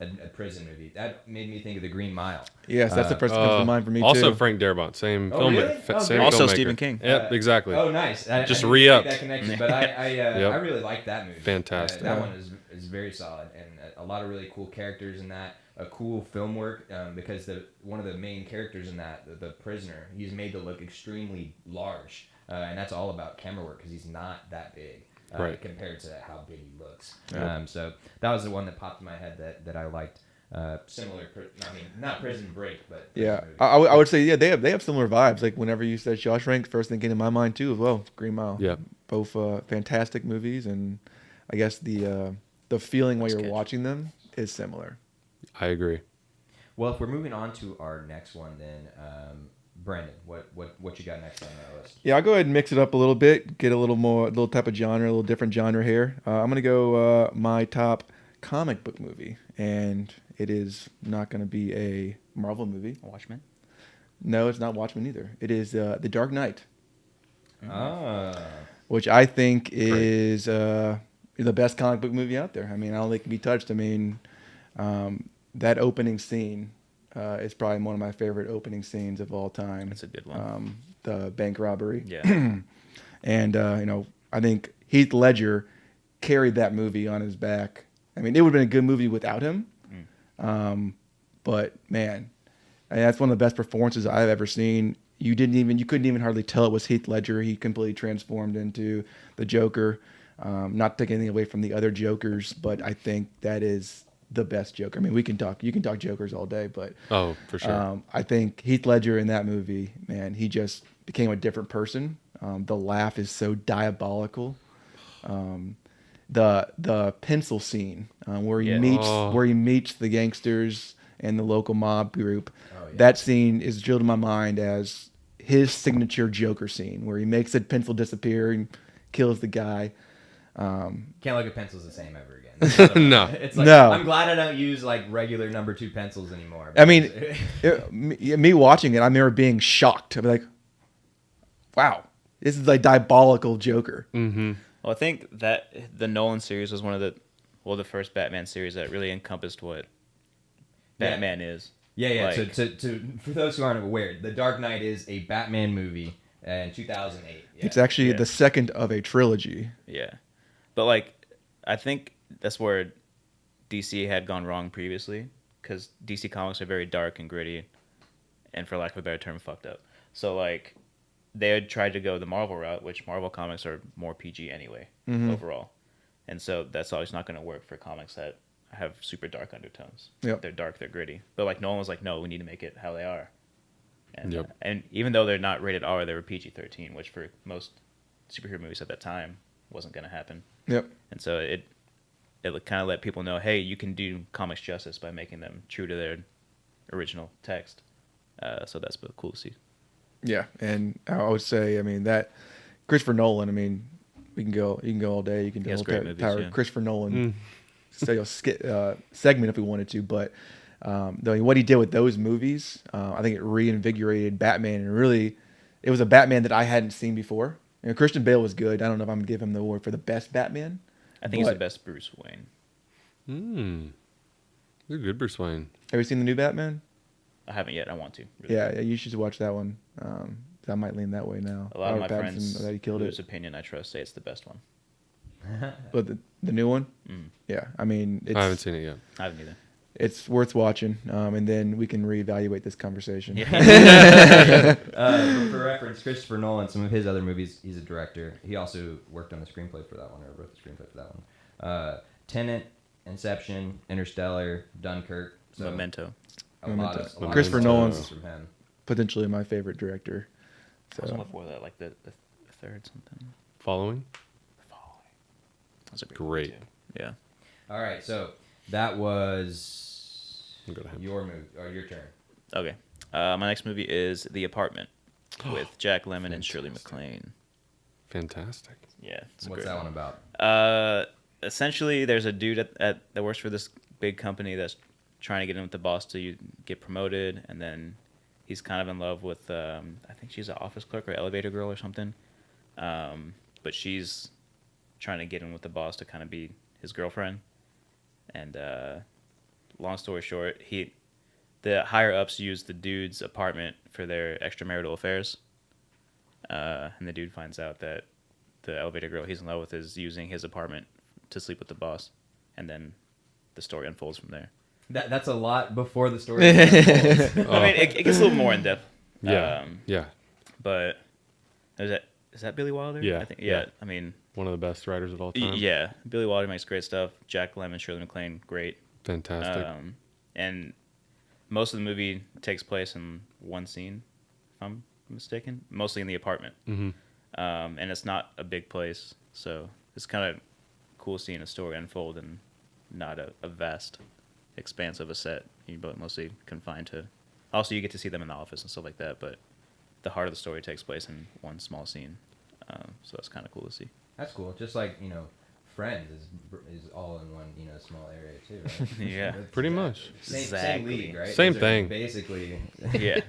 a prison movie, that made me think of The Green Mile. Yes, that's the first that comes to mind for me, Also too. Frank Darabont, same Oh, film, really? Oh, same great. Also filmmaker. Stephen King. Yep, exactly. Oh, nice. I Just didn't re-up. make that connection, but I really like that movie. Fantastic. That one is very solid, and a lot of really cool characters in that. A cool film work because one of the main characters in that, the prisoner, he's made to look extremely large, and that's all about camera work because he's not that big Right. compared to how big he looks. Yeah. So that was the one that popped in my head that I liked. Similar, not Prison Break, but Prison Yeah, Movie. I would say they have similar vibes. Like whenever you said Shawshank, first thing came to my mind too as well. Green Mile. Yeah. Both fantastic movies, and I guess the feeling while you're Sketch. watching them is similar. I agree. Well, if we're moving on to our next one, then Brandon, what you got next on that list? Yeah, I'll go ahead and mix it up a little bit, get a little type of genre, a little different genre here. I'm gonna go my top comic book movie, and it is not gonna be a Marvel movie. Watchmen. No, it's not Watchmen either. It is The Dark Knight, which I think is the best comic book movie out there. I mean, I don't think it can be touched. I mean, that opening scene is probably one of my favorite opening scenes of all time. That's a good one. The bank robbery. Yeah. And, I think Heath Ledger carried that movie on his back. I mean, it would have been a good movie without him. But, man, that's one of the best performances I've ever seen. You couldn't even hardly tell it was Heath Ledger. He completely transformed into the Joker. Not taking anything away from the other Jokers, but I think that is the best Joker. I mean, you can talk Jokers all day, but Oh, for sure. I think Heath Ledger in that movie, man, he just became a different person. The laugh is so diabolical. The pencil scene where he meets the gangsters and the local mob group. Oh, yeah. That scene is drilled in my mind as his signature Joker scene, where he makes the pencil disappear and kills the guy. Can't look at pencils the same ever again. No. It's like, No. I'm glad I don't use like regular number 2 pencils anymore. I mean, me watching it, I remember being shocked. I'd be like, wow, this is like diabolical Joker. Mm-hmm. Well, I think that the Nolan series was one of the first Batman series that really encompassed what Batman is. Yeah. Like, So for those who aren't aware, The Dark Knight is a Batman movie in 2008. Yeah. It's actually Yeah. the second of a trilogy. yeah. But like, I think that's where DC had gone wrong previously, because DC comics are very dark and gritty, and for lack of a better term, fucked up. So like, they had tried to go the Marvel route, which Marvel comics are more PG anyway, overall. And so that's always not going to work for comics that have super dark undertones. Yep. They're dark, they're gritty. But like, Nolan was like, no, we need to make it how they are. And, Yep. and even though they're not rated R, they were PG-13, which for most superhero movies at that time wasn't going to happen. Yep. And so it kind of let people know, hey, you can do comics justice by making them true to their original text. So that's cool to see. Yeah, and I would say, I mean, that Christopher Nolan. I mean, you can go all day. You can do He has a great whole movies, entire yeah. Christopher Nolan segment if we wanted to, but Though what he did with those movies, I think it reinvigorated Batman, and really, it was a Batman that I hadn't seen before. Christian Bale was good. I don't know if I'm gonna give him the award for the best Batman. I think he's the best Bruce Wayne. You're good, Bruce Wayne. Have you seen the new Batman? I haven't yet. I want to. Really. Yeah, you should watch that one. I might lean that way now. A lot of my Robert friends Pattinson, that he killed whose it. opinion I trust say it's the best one. But the new one, yeah. I mean, I haven't seen it yet. I haven't either. it's worth watching, and then we can reevaluate this conversation. But for reference, Christopher Nolan, some of his other movies, he's a director. He also worked on the screenplay for that one, or wrote the screenplay for that one. Tenet, Inception, Interstellar, Dunkirk. So Memento. a lot of Christopher movies Nolan's from him. potentially my favorite director. What was So one before that? Like the third something. Following? That's a Great. one, too. Yeah. All right, so that was I'll go to him. your move or your turn. Okay. My next movie is The Apartment with Jack Lemmon and Shirley MacLaine. Fantastic. Yeah. It's a What's great that one about? Essentially, there's a dude that works for this big company that's trying to get in with the boss to get promoted, and then he's kind of in love with I think she's an office clerk or elevator girl or something, but she's trying to get in with the boss to kind of be his girlfriend. And long story short, the higher ups use the dude's apartment for their extramarital affairs, and the dude finds out that the elevator girl he's in love with is using his apartment to sleep with the boss, and then the story unfolds from there. That's a lot before the story unfolds. I mean, it gets a little more in depth. Yeah. Yeah. But is that Billy Wilder? Yeah. I think. Yeah. I mean, One of the best writers of all time. yeah. Billy Wilder makes great stuff. Jack Lemmon, Shirley MacLaine, great. Fantastic. And most of the movie takes place in one scene, if I'm mistaken. Mostly in the apartment. Mm-hmm. And it's not a big place, so it's kind of cool seeing a story unfold and not a vast expanse of a set. You're mostly confined to. Also, you get to see them in the office and stuff like that, but the heart of the story takes place in one small scene, so that's kind of cool to see. That's cool. Just like, Friends is all in one, small area too, right? Yeah. That's Pretty much. Same Exactly. league, right? Same Those are thing. Basically. Yeah.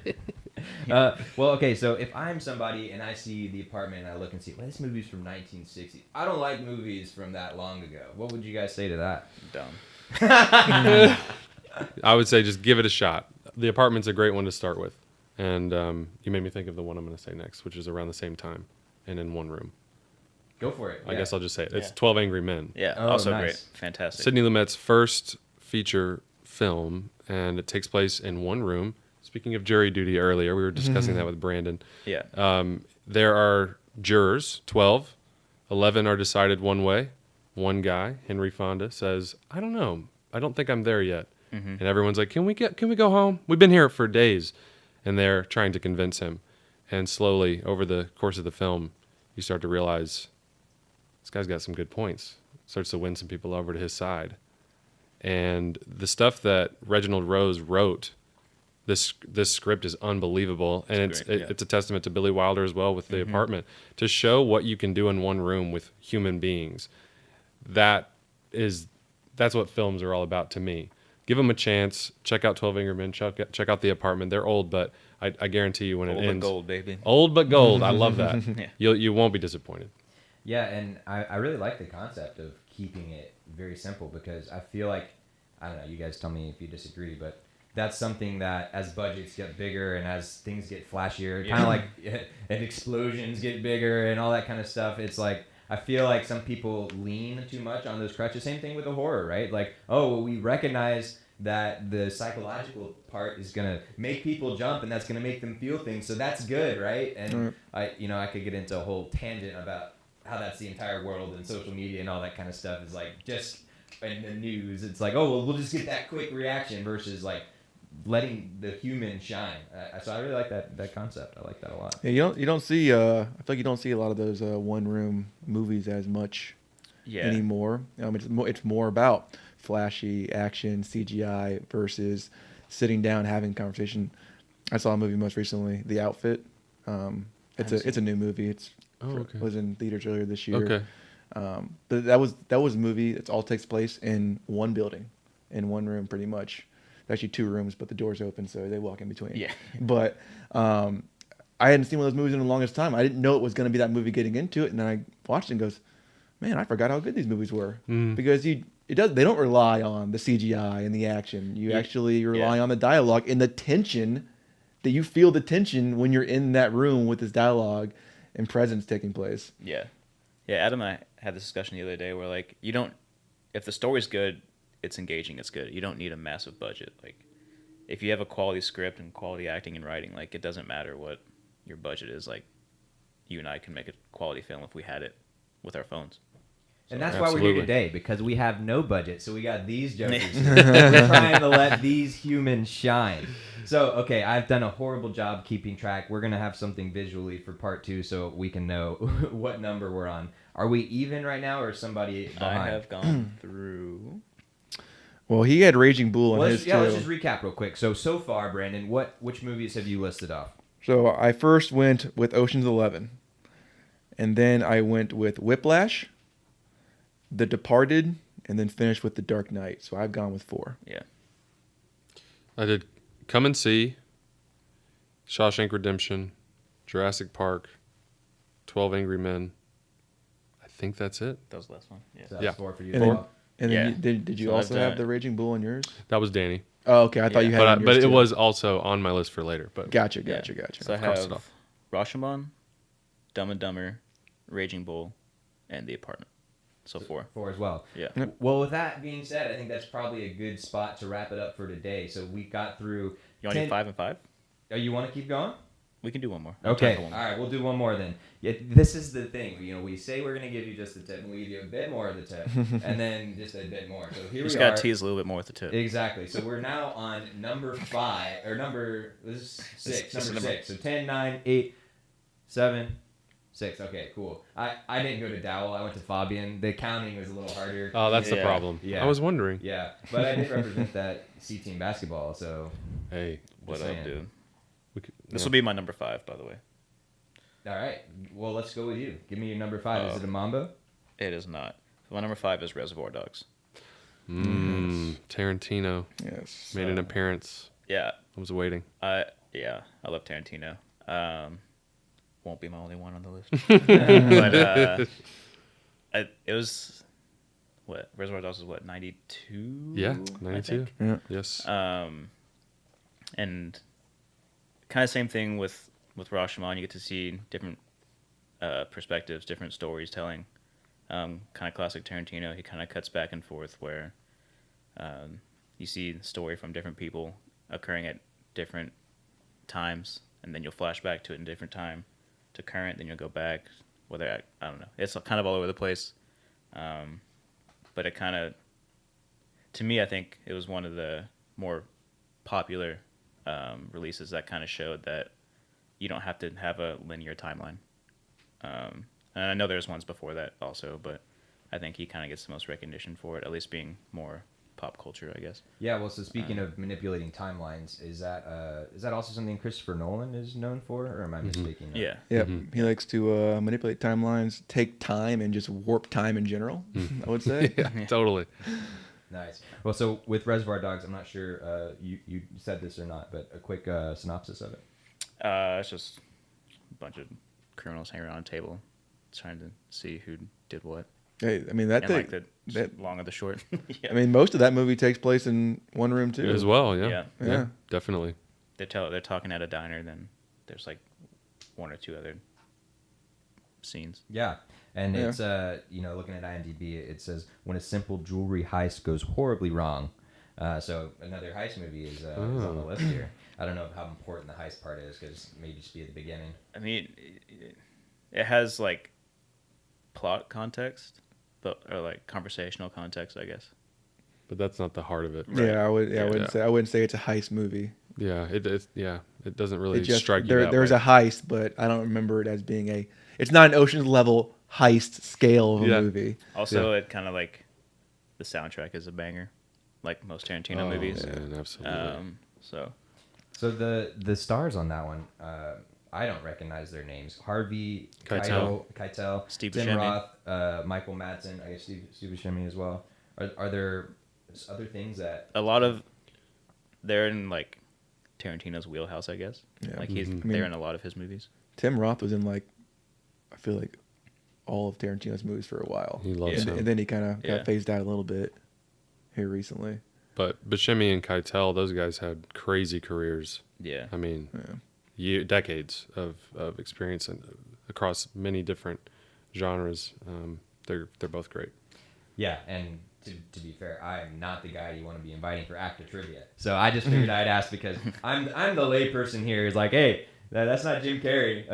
Well, okay, so if I'm somebody and I see The Apartment and I look and see, well, this movie's from 1960. I don't like movies from that long ago. What would you guys say to that? Dumb. I would say just give it a shot. The Apartment's a great one to start with. And you made me think of the one I'm going to say next, which is around the same time and in one room. Go for it. I guess I'll just say it. It's Yeah. 12 Angry Men. Yeah. Oh, Also nice. great. Fantastic. Sidney Lumet's first feature film, and it takes place in one room. Speaking of jury duty earlier, we were discussing that with Brandon. Yeah. There are jurors, 12. 11 are decided one way. One guy, Henry Fonda, says, I don't know. I don't think I'm there yet. And everyone's like, can we go home? We've been here for days. And they're trying to convince him. And slowly, over the course of the film, you start to realize this guy's got some good points. Starts to win some people over to his side. And the stuff that Reginald Rose wrote, this script is unbelievable. And it's great, yeah. it's a testament to Billy Wilder as well with The Apartment. To show what you can do in one room with human beings. That's what films are all about to me. Give them a chance. Check out 12 Angry Men. Check out The Apartment. They're old, but I guarantee you when Old it but ends. gold, baby. Old but gold. I love that. Yeah. You won't be disappointed. Yeah, and I really like the concept of keeping it very simple because I feel like, I don't know, you guys tell me if you disagree, but that's something that as budgets get bigger and as things get flashier, kind of like and explosions get bigger and all that kind of stuff, it's like, I feel like some people lean too much on those crutches. Same thing with the horror, right? Like, well, we recognize that the psychological part is going to make people jump and that's going to make them feel things. So that's good, right? And I could get into a whole tangent about how that's the entire world and social media and all that kind of stuff is like just in the news. It's like, we'll just get that quick reaction versus like letting the human shine. So I really like that concept. I like that a lot. Yeah, you don't see. I feel like you don't see a lot of those one room movies as much anymore. It's more about flashy action CGI versus sitting down having a conversation. I saw a movie most recently, The Outfit. It's a new movie. It was in theaters earlier this year. Okay. But that was a movie. It all takes place in one building, in one room, pretty much. actually 2 rooms, but the door's open, so they walk in between. Yeah. But I hadn't seen one of those movies in the longest time. I didn't know it was going to be that movie getting into it, and then I watched it and goes, man, I forgot how good these movies were. Because they don't rely on the CGI and the action. You actually rely on the dialogue and the tension, that you feel the tension when you're in that room with this dialogue and presence taking place. Yeah. Yeah, Adam and I had this discussion the other day where, like, if the story's good, it's engaging, it's good. You don't need a massive budget. Like, if you have a quality script and quality acting and writing, like, it doesn't matter what your budget is. Like, you and I can make a quality film if we had it with our phones. And that's why Absolutely. we're here today, because we have no budget, so we got these jokers. We're trying to let these humans shine. So, okay, I've done a horrible job keeping track. We're going to have something visually for part 2 so we can know what number we're on. Are we even right now, or is somebody behind? I have gone through... Well, he had Raging Bull on his too. Let's just recap real quick. So far, Brandon, which movies have you listed off? So I first went with Ocean's 11. And then I went with Whiplash, The Departed, and then finished with The Dark Knight. So I've gone with 4. Yeah. I did Come and See, Shawshank Redemption, Jurassic Park, 12 Angry Men. I think that's it. That was the last one. Yeah. So that's Yeah. 4 for you. And as then, well. and then Yeah. did you So I've also done have it. the Raging Bull on yours? That was Danny. Oh, okay. I thought you had it on But yours it too. was also on my list for later. But Gotcha. So I Crossed it have off. Rashomon, Dumb and Dumber, Raging Bull, and The Apartment. So 4. 4 as well. Yeah. Yep. Well, with that being said, I think that's probably a good spot to wrap it up for today. So we got through... You want to do 5 and 5? Oh, you want to keep going? We can do one more. Okay. Time for All one more. right, we'll do one more then. Yeah, this is the thing. You know, we say we're going to give you just the tip, and we give you a bit more of the tip, and then just a bit more. So here Just we are. got to tease a little bit more with the tip. Exactly. So we're now on number 5, or this is 6. This is Number number 6. So 10, 9, 8, 7, 6. Okay, cool. I didn't go to Dowell. I went to Fabian. The counting was a little harder. Oh, that's the Yeah. problem. Yeah. I was wondering. Yeah, but I did represent that C-team basketball, so... Hey, What Just up, saying. dude? This yeah. will be my number 5, by the way. All right. Well, let's go with you. Give me your number 5. Is it a Mambo? It is not. My number 5 is Reservoir Dogs. Tarantino Yes. made an appearance. Yeah. I was waiting. I love Tarantino. Won't be my only one on the list. But it was what Reservoir Dogs was what 92. Yeah, I 92. think? Yeah. Yes. And kind of same thing with Rashomon. You get to see different perspectives, different stories telling. Kind of classic Tarantino. He kind of cuts back and forth where you see the story from different people occurring at different times, and then you'll flash back to it in a different time to current. Then you'll go back. I don't know. It's kind of all over the place. But it kind of, to me, I think it was one of the more popular releases that kind of showed that you don't have to have a linear timeline. And I know there's ones before that also, but I think he kind of gets the most recognition for it, at least being more pop culture, I guess. Yeah, well, so speaking of manipulating timelines, is that also something Christopher Nolan is known for, or am I mistaken? Yeah. Yep. He likes to manipulate timelines, take time, and just warp time in general, I would say. Yeah, totally. Nice. Well, so with Reservoir Dogs, I'm not sure you said this or not, but a quick synopsis of it. It's just a bunch of criminals hanging around a table trying to see who did what. Hey, I mean, that And thing, like the that- long or the short. Yeah. I mean, most of that movie takes place in one room, too. As well, yeah. Yeah. Yeah. Definitely. They're talking at a diner, then there's like 1 or 2 other scenes. Yeah. And Yeah. it's, looking at IMDb, it says, when a simple jewelry heist goes horribly wrong. So another heist movie is on the list here. I don't know how important the heist part is, because maybe just be at the beginning. I mean, it has like plot context, or like conversational context, I guess. But that's not the heart of it. Right. Yeah, I wouldn't Yeah. say. I wouldn't say it's a heist movie. Yeah, it doesn't really It just strike you that there's way. a heist, but I don't remember it as being it's not an Ocean's level heist scale of a Yeah. movie. Also, it kind of like the soundtrack is a banger, like most Tarantino movies. Man, absolutely. So So the stars on that one, I don't recognize their names. Harvey Keitel, Steve Tim Buscemi. Roth, Michael Madsen, I guess Steve Buscemi as well. Are there other things that... a lot of they're in like Tarantino's wheelhouse, I guess. Yeah. Like Mm-hmm. they're in a lot of his movies. Tim Roth was in like, I feel like all of Tarantino's movies for a while. He loves and, him. and then he kind of Yeah. got phased out a little bit here recently. But Buscemi and Keitel, those guys had crazy careers. Yeah. I mean, Yeah. decades of experience across many different genres. They're both great. Yeah, and to be fair, I am not the guy you want to be inviting for actor trivia. So I just figured I'd ask because I'm the layperson here. Is like, hey, that's not Jim Carrey.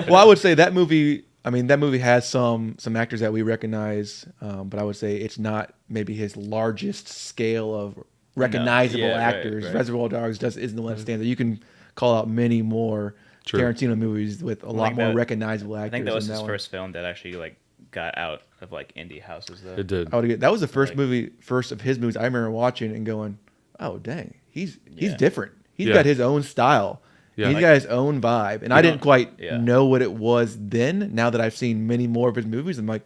well, I would say that movie. I mean, that movie has some actors that we recognize, but I would say it's not maybe his largest scale of recognizable Yeah, right, actors. right. Reservoir Dogs isn't the one that stands out. You can call out many more True. Tarantino movies with a lot think more that- recognizable actors. I think that was than his one. first film that actually like got out of like indie houses though. It did. I would agree. That was the first Like- first of his movies I remember watching and going, "Oh dang, he's Yeah. different. He's Yeah. got his own style. Yeah. He's Like- got his own vibe." And I didn't quite Yeah. know what it was then. Now that I've seen many more of his movies, I'm like,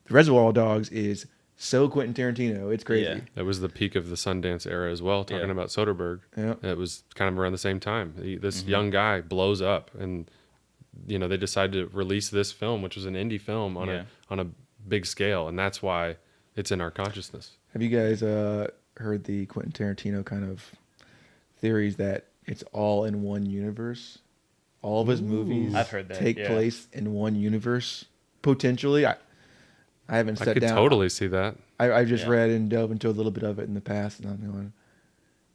Reservoir Dogs is so Quentin Tarantino. It's crazy. Yeah. That was the peak of the Sundance era as well. Talking Yeah. about Soderbergh, Yeah. it was kind of around the same time. This young guy blows up, and they decided to release this film, which was an indie film on Yeah. a big scale, and that's why it's in our consciousness. Have you guys heard the Quentin Tarantino kind of theories that it's all in one universe? All of his movies I've heard that, take yeah. place in one universe, potentially. I haven't I sat could down. totally see that. I just Yeah. read and delved into a little bit of it in the past, and I'm going,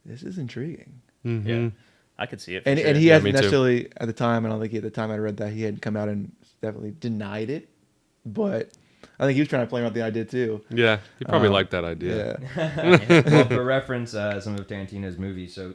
this is intriguing. Mm-hmm. Yeah. I could see it. For And sure. and he Yeah, hasn't me too. necessarily at the time. I don't think at the time I read that he hadn't come out and definitely denied it, but I think he was trying to play around with the idea too. Yeah, he probably liked that idea. Yeah. Well, for reference, some of Tarantino's movies. So,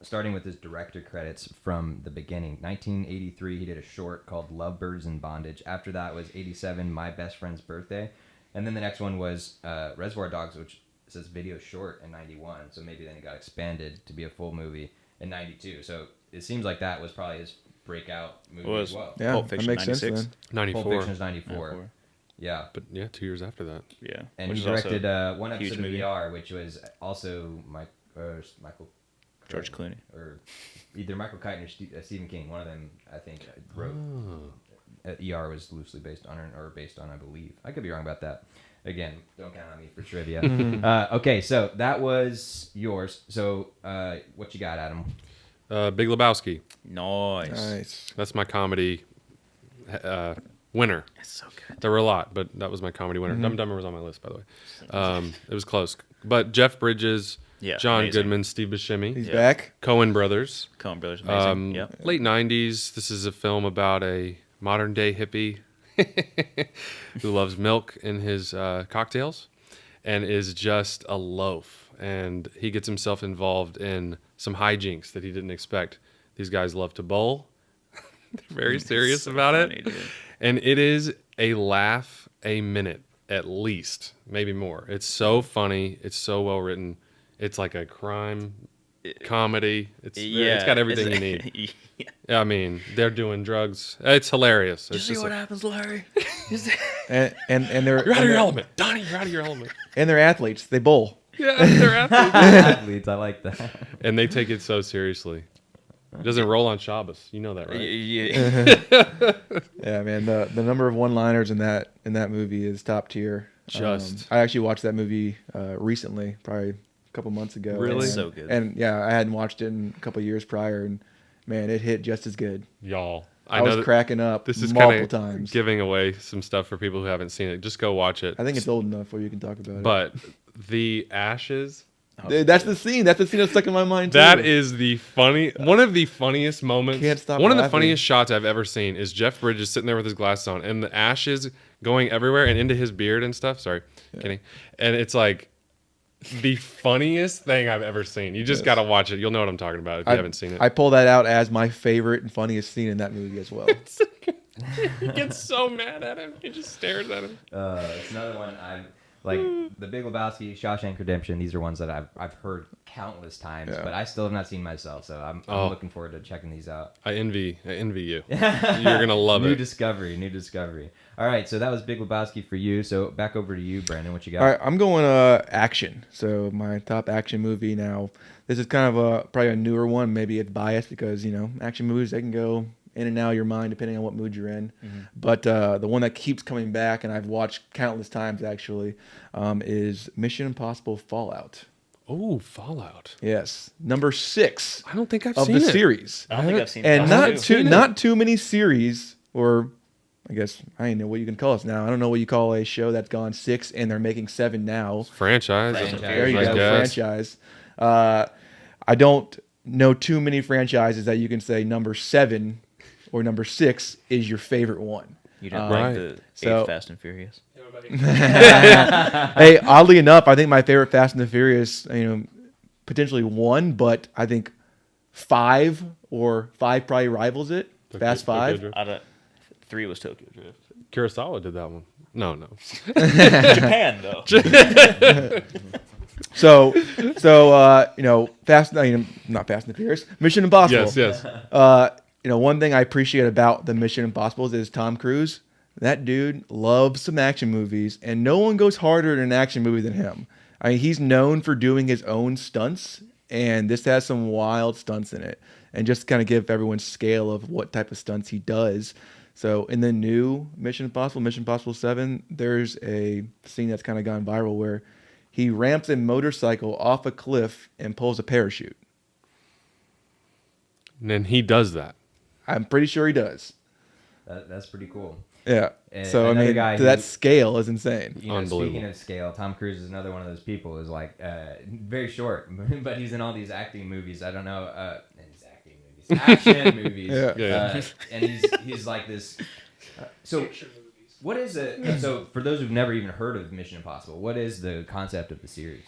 starting with his director credits from the beginning, 1983, he did a short called Lovebirds in Bondage. After that was 87, My Best Friend's Birthday, and then the next one was Reservoir Dogs, which says video short in 91. So maybe then it got expanded to be a full movie in 92. So it seems like that was probably his breakout movie Was- as well. Yeah, Pulp that Fiction, makes sense 96. then. 94. Pulp Fiction is 94. Yeah. But yeah, 2 years after that. Yeah. And Which he is also directed one a huge episode of movie. ER, which was also Michael George Clooney. or either Michael Keaton or Stephen King. One of them, I think, wrote. ER was loosely based on, I believe. I could be wrong about that. Again, don't count on me for trivia. Okay, so that was yours. So, what you got, Adam? Big Lebowski. Nice. Nice. That's my comedy winner. It's so good. There were a lot, but that was my comedy winner. Dumb and Dumber was on my list, by the way. It was close. But Jeff Bridges, Yeah, John amazing. Goodman, Steve Buscemi, He's Yeah. back. Coen Brothers. Coen Brothers, amazing. Yep. Late 90s. This is a film about a modern day hippie who loves milk in his cocktails and is just a loaf. And he gets himself involved in some hijinks that he didn't expect. These guys love to bowl. They're very serious about funny, it. dude. And it is a laugh a minute, at least, maybe more. It's so funny. It's so well written. It's like a crime comedy. It's got everything you need. Yeah. I mean, they're doing drugs. It's hilarious. It's just like, happens, Larry? And they're you're out of your element, Donnie. You're out of your element. and they're athletes. They bowl. Yeah, they're athletes, Athletes, I like that. and they take it so seriously. It doesn't roll on Shabbos. You know that, right? Yeah. Yeah, man. The number of one-liners in that movie is top tier. I actually watched that movie recently, probably a couple months ago. Really? It's so good. And yeah, I hadn't watched it in a couple years prior, and man, it hit just as good. Y'all. I know was that cracking up this is multiple kind of times. giving away some stuff for people who haven't seen it. Just go watch it. I think it's old enough where you can talk about it. But the ashes. Dude, that's the scene. That's the scene that's stuck in my mind too. That is one of the funniest moments. Can't stop One of the laughing. funniest shots I've ever seen is Jeff Bridges sitting there with his glasses on and the ashes going everywhere and into his beard and stuff. Sorry, kidding. And it's like the funniest thing I've ever seen. You just got to watch it. You'll know what I'm talking about if you haven't seen it. I pull that out as my favorite and funniest scene in that movie as well. He gets so mad at him. He just stares at him. It's another one. Like The Big Lebowski, Shawshank Redemption. These are ones that I've heard countless times, Yeah. but I still have not seen myself. So I'm looking forward to checking these out. I envy you. You're gonna love New it. discovery. All right, so that was Big Lebowski for you. So back over to you, Brandon. What you got? All right, I'm going action. So my top action movie now. This is kind of probably a newer one. Maybe it's biased because action movies, they can go in and out of your mind depending on what mood you're in. Mm-hmm. But the one that keeps coming back, and I've watched countless times actually, is Mission Impossible Fallout. Oh, Fallout. Yes, number 6 I don't think I've of seen the it. series, I don't think I've seen and Fallout too. not too many series, or I guess I don't know what you can call us now. I don't know what you call a show that's gone 6 and they're making 7 now. Franchise. There you I go, guess. franchise. I don't know too many franchises that you can say number 7 or number 6 is your favorite one. You didn't Right. like the So- 8th Fast and Furious? Hey, oddly enough, I think my favorite Fast and the Furious, potentially 1, but I think 5 probably rivals it. Fast 5. Drift. 3 was Tokyo Drift. Kurosawa did that one. No. Japan, though. So Fast, not Fast and the Furious, Mission Impossible. Yes. One thing I appreciate about the Mission Impossibles is Tom Cruise. That dude loves some action movies, and no one goes harder in an action movie than him. I mean, he's known for doing his own stunts, and this has some wild stunts in it. And just to kind of give everyone scale of what type of stunts he does. So in the new Mission Impossible 7, there's a scene that's kind of gone viral where he ramps a motorcycle off a cliff and pulls a parachute. And then he does that. I'm pretty sure he does. That's pretty cool. Yeah. And So I another mean, guy to that who- scale is insane. Unbelievable. Speaking of scale, Tom Cruise is another one of those people. Is like very short, but he's in all these acting movies. I don't know, these acting movies, action movies. Yeah. And he's like this. So what is it? So for those who've never even heard of Mission Impossible, what is the concept of the series?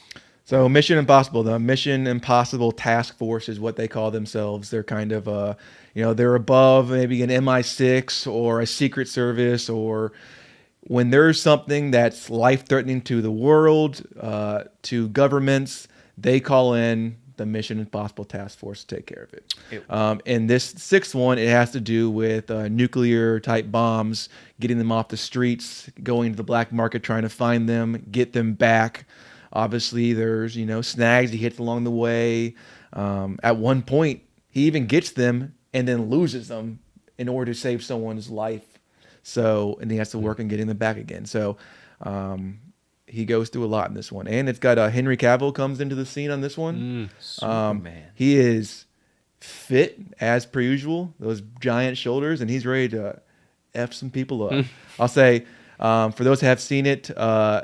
So Mission Impossible, the Mission Impossible Task Force is what they call themselves. They're kind of, they're above maybe an MI6 or a Secret Service, or when there's something that's life-threatening to the world, to governments, they call in the Mission Impossible Task Force to take care of it. And this 6th one, it has to do with nuclear-type bombs, getting them off the streets, going to the black market, trying to find them, get them back. Obviously, there's, snags he hits along the way. At one point, he even gets them and then loses them in order to save someone's life. So, and he has to work on getting them back again. So, he goes through a lot in this one. And it's got Henry Cavill comes into the scene on this one. Superman. He is fit as per usual, those giant shoulders, and he's ready to F some people up. I'll say, for those who have seen it,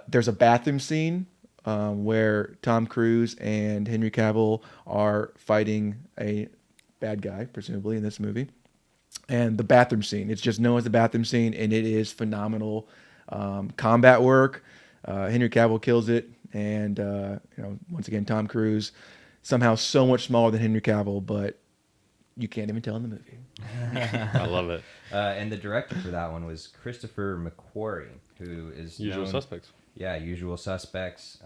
there's a bathroom scene where Tom Cruise and Henry Cavill are fighting a bad guy, presumably in this movie. And the bathroom scene, it's just known as the bathroom scene, and it is phenomenal combat work. Henry Cavill kills it, and once again, Tom Cruise, somehow so much smaller than Henry Cavill, but you can't even tell in the movie. I love it. And the director for that one was Christopher McQuarrie, who is Usual known- Suspects. Yeah, Usual Suspects,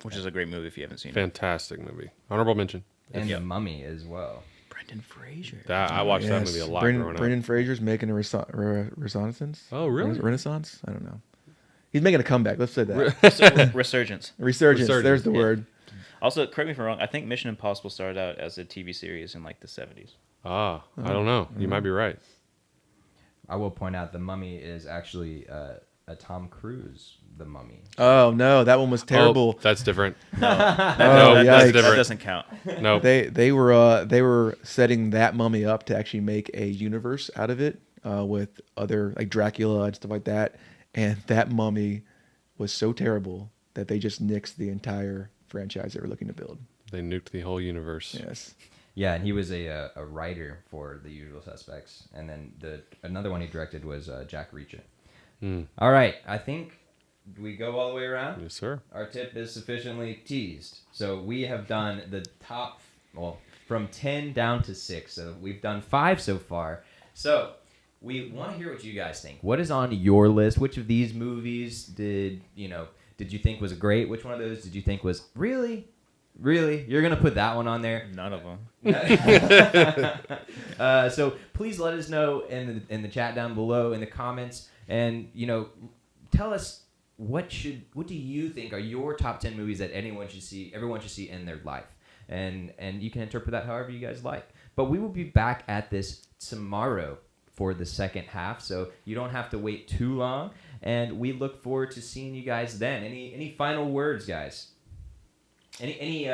Which is a great movie if you haven't seen it. Fantastic movie. Honorable mention. and The Mummy as well. Brendan Fraser. I watched that movie a lot growing up. Brendan Fraser's making a renaissance. Oh, really? Renaissance? I don't know. He's making a comeback. Let's say that. Resurgence. Resurgence. There's the yeah. word. Also, correct me if I'm wrong, I think Mission Impossible started out as a TV series in like the 70s. I don't know. You might be right. I will point out The Mummy is actually a Tom Cruise The Mummy. Oh no, that one was terrible. Oh, that's different. Oh, that's yikes. That different. doesn't count. No. They were setting that mummy up to actually make a universe out of it with other like Dracula and stuff like that, and that mummy was so terrible that they just nixed the entire franchise they were looking to build. They nuked the whole universe. Yes. Yeah, and he was a writer for The Usual Suspects, and then another one he directed was Jack Reacher. All right, I think we go all the way around. Yes, sir. Our tip is sufficiently teased. So we have done the top, from 10 down to 6. So we've done 5 so far. So we want to hear what you guys think. What is on your list? Which of these movies did, did you think was great? Which one of those did you think was really? You're going to put that one on there? None of them. So please let us know in the chat down below, in the comments, and tell us what do you think are your top 10 movies that everyone should see in their life, and you can interpret that however you guys like. But we will be back at this tomorrow for the second half, so you don't have to wait too long, and we look forward to seeing you guys then. Any final words, guys? Any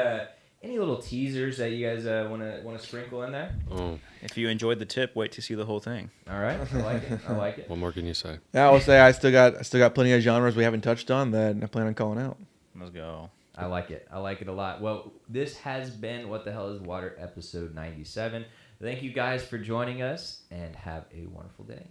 little teasers that you guys want to sprinkle in there? Oh, If you enjoyed the tip, wait to see the whole thing. All right, I like it. what more can you say? Yeah, I will say I still got plenty of genres we haven't touched on that I plan on calling out. Let's go. I like it a lot. Well, this has been What the Hell is Water, episode 97. Thank you guys for joining us, and have a wonderful day.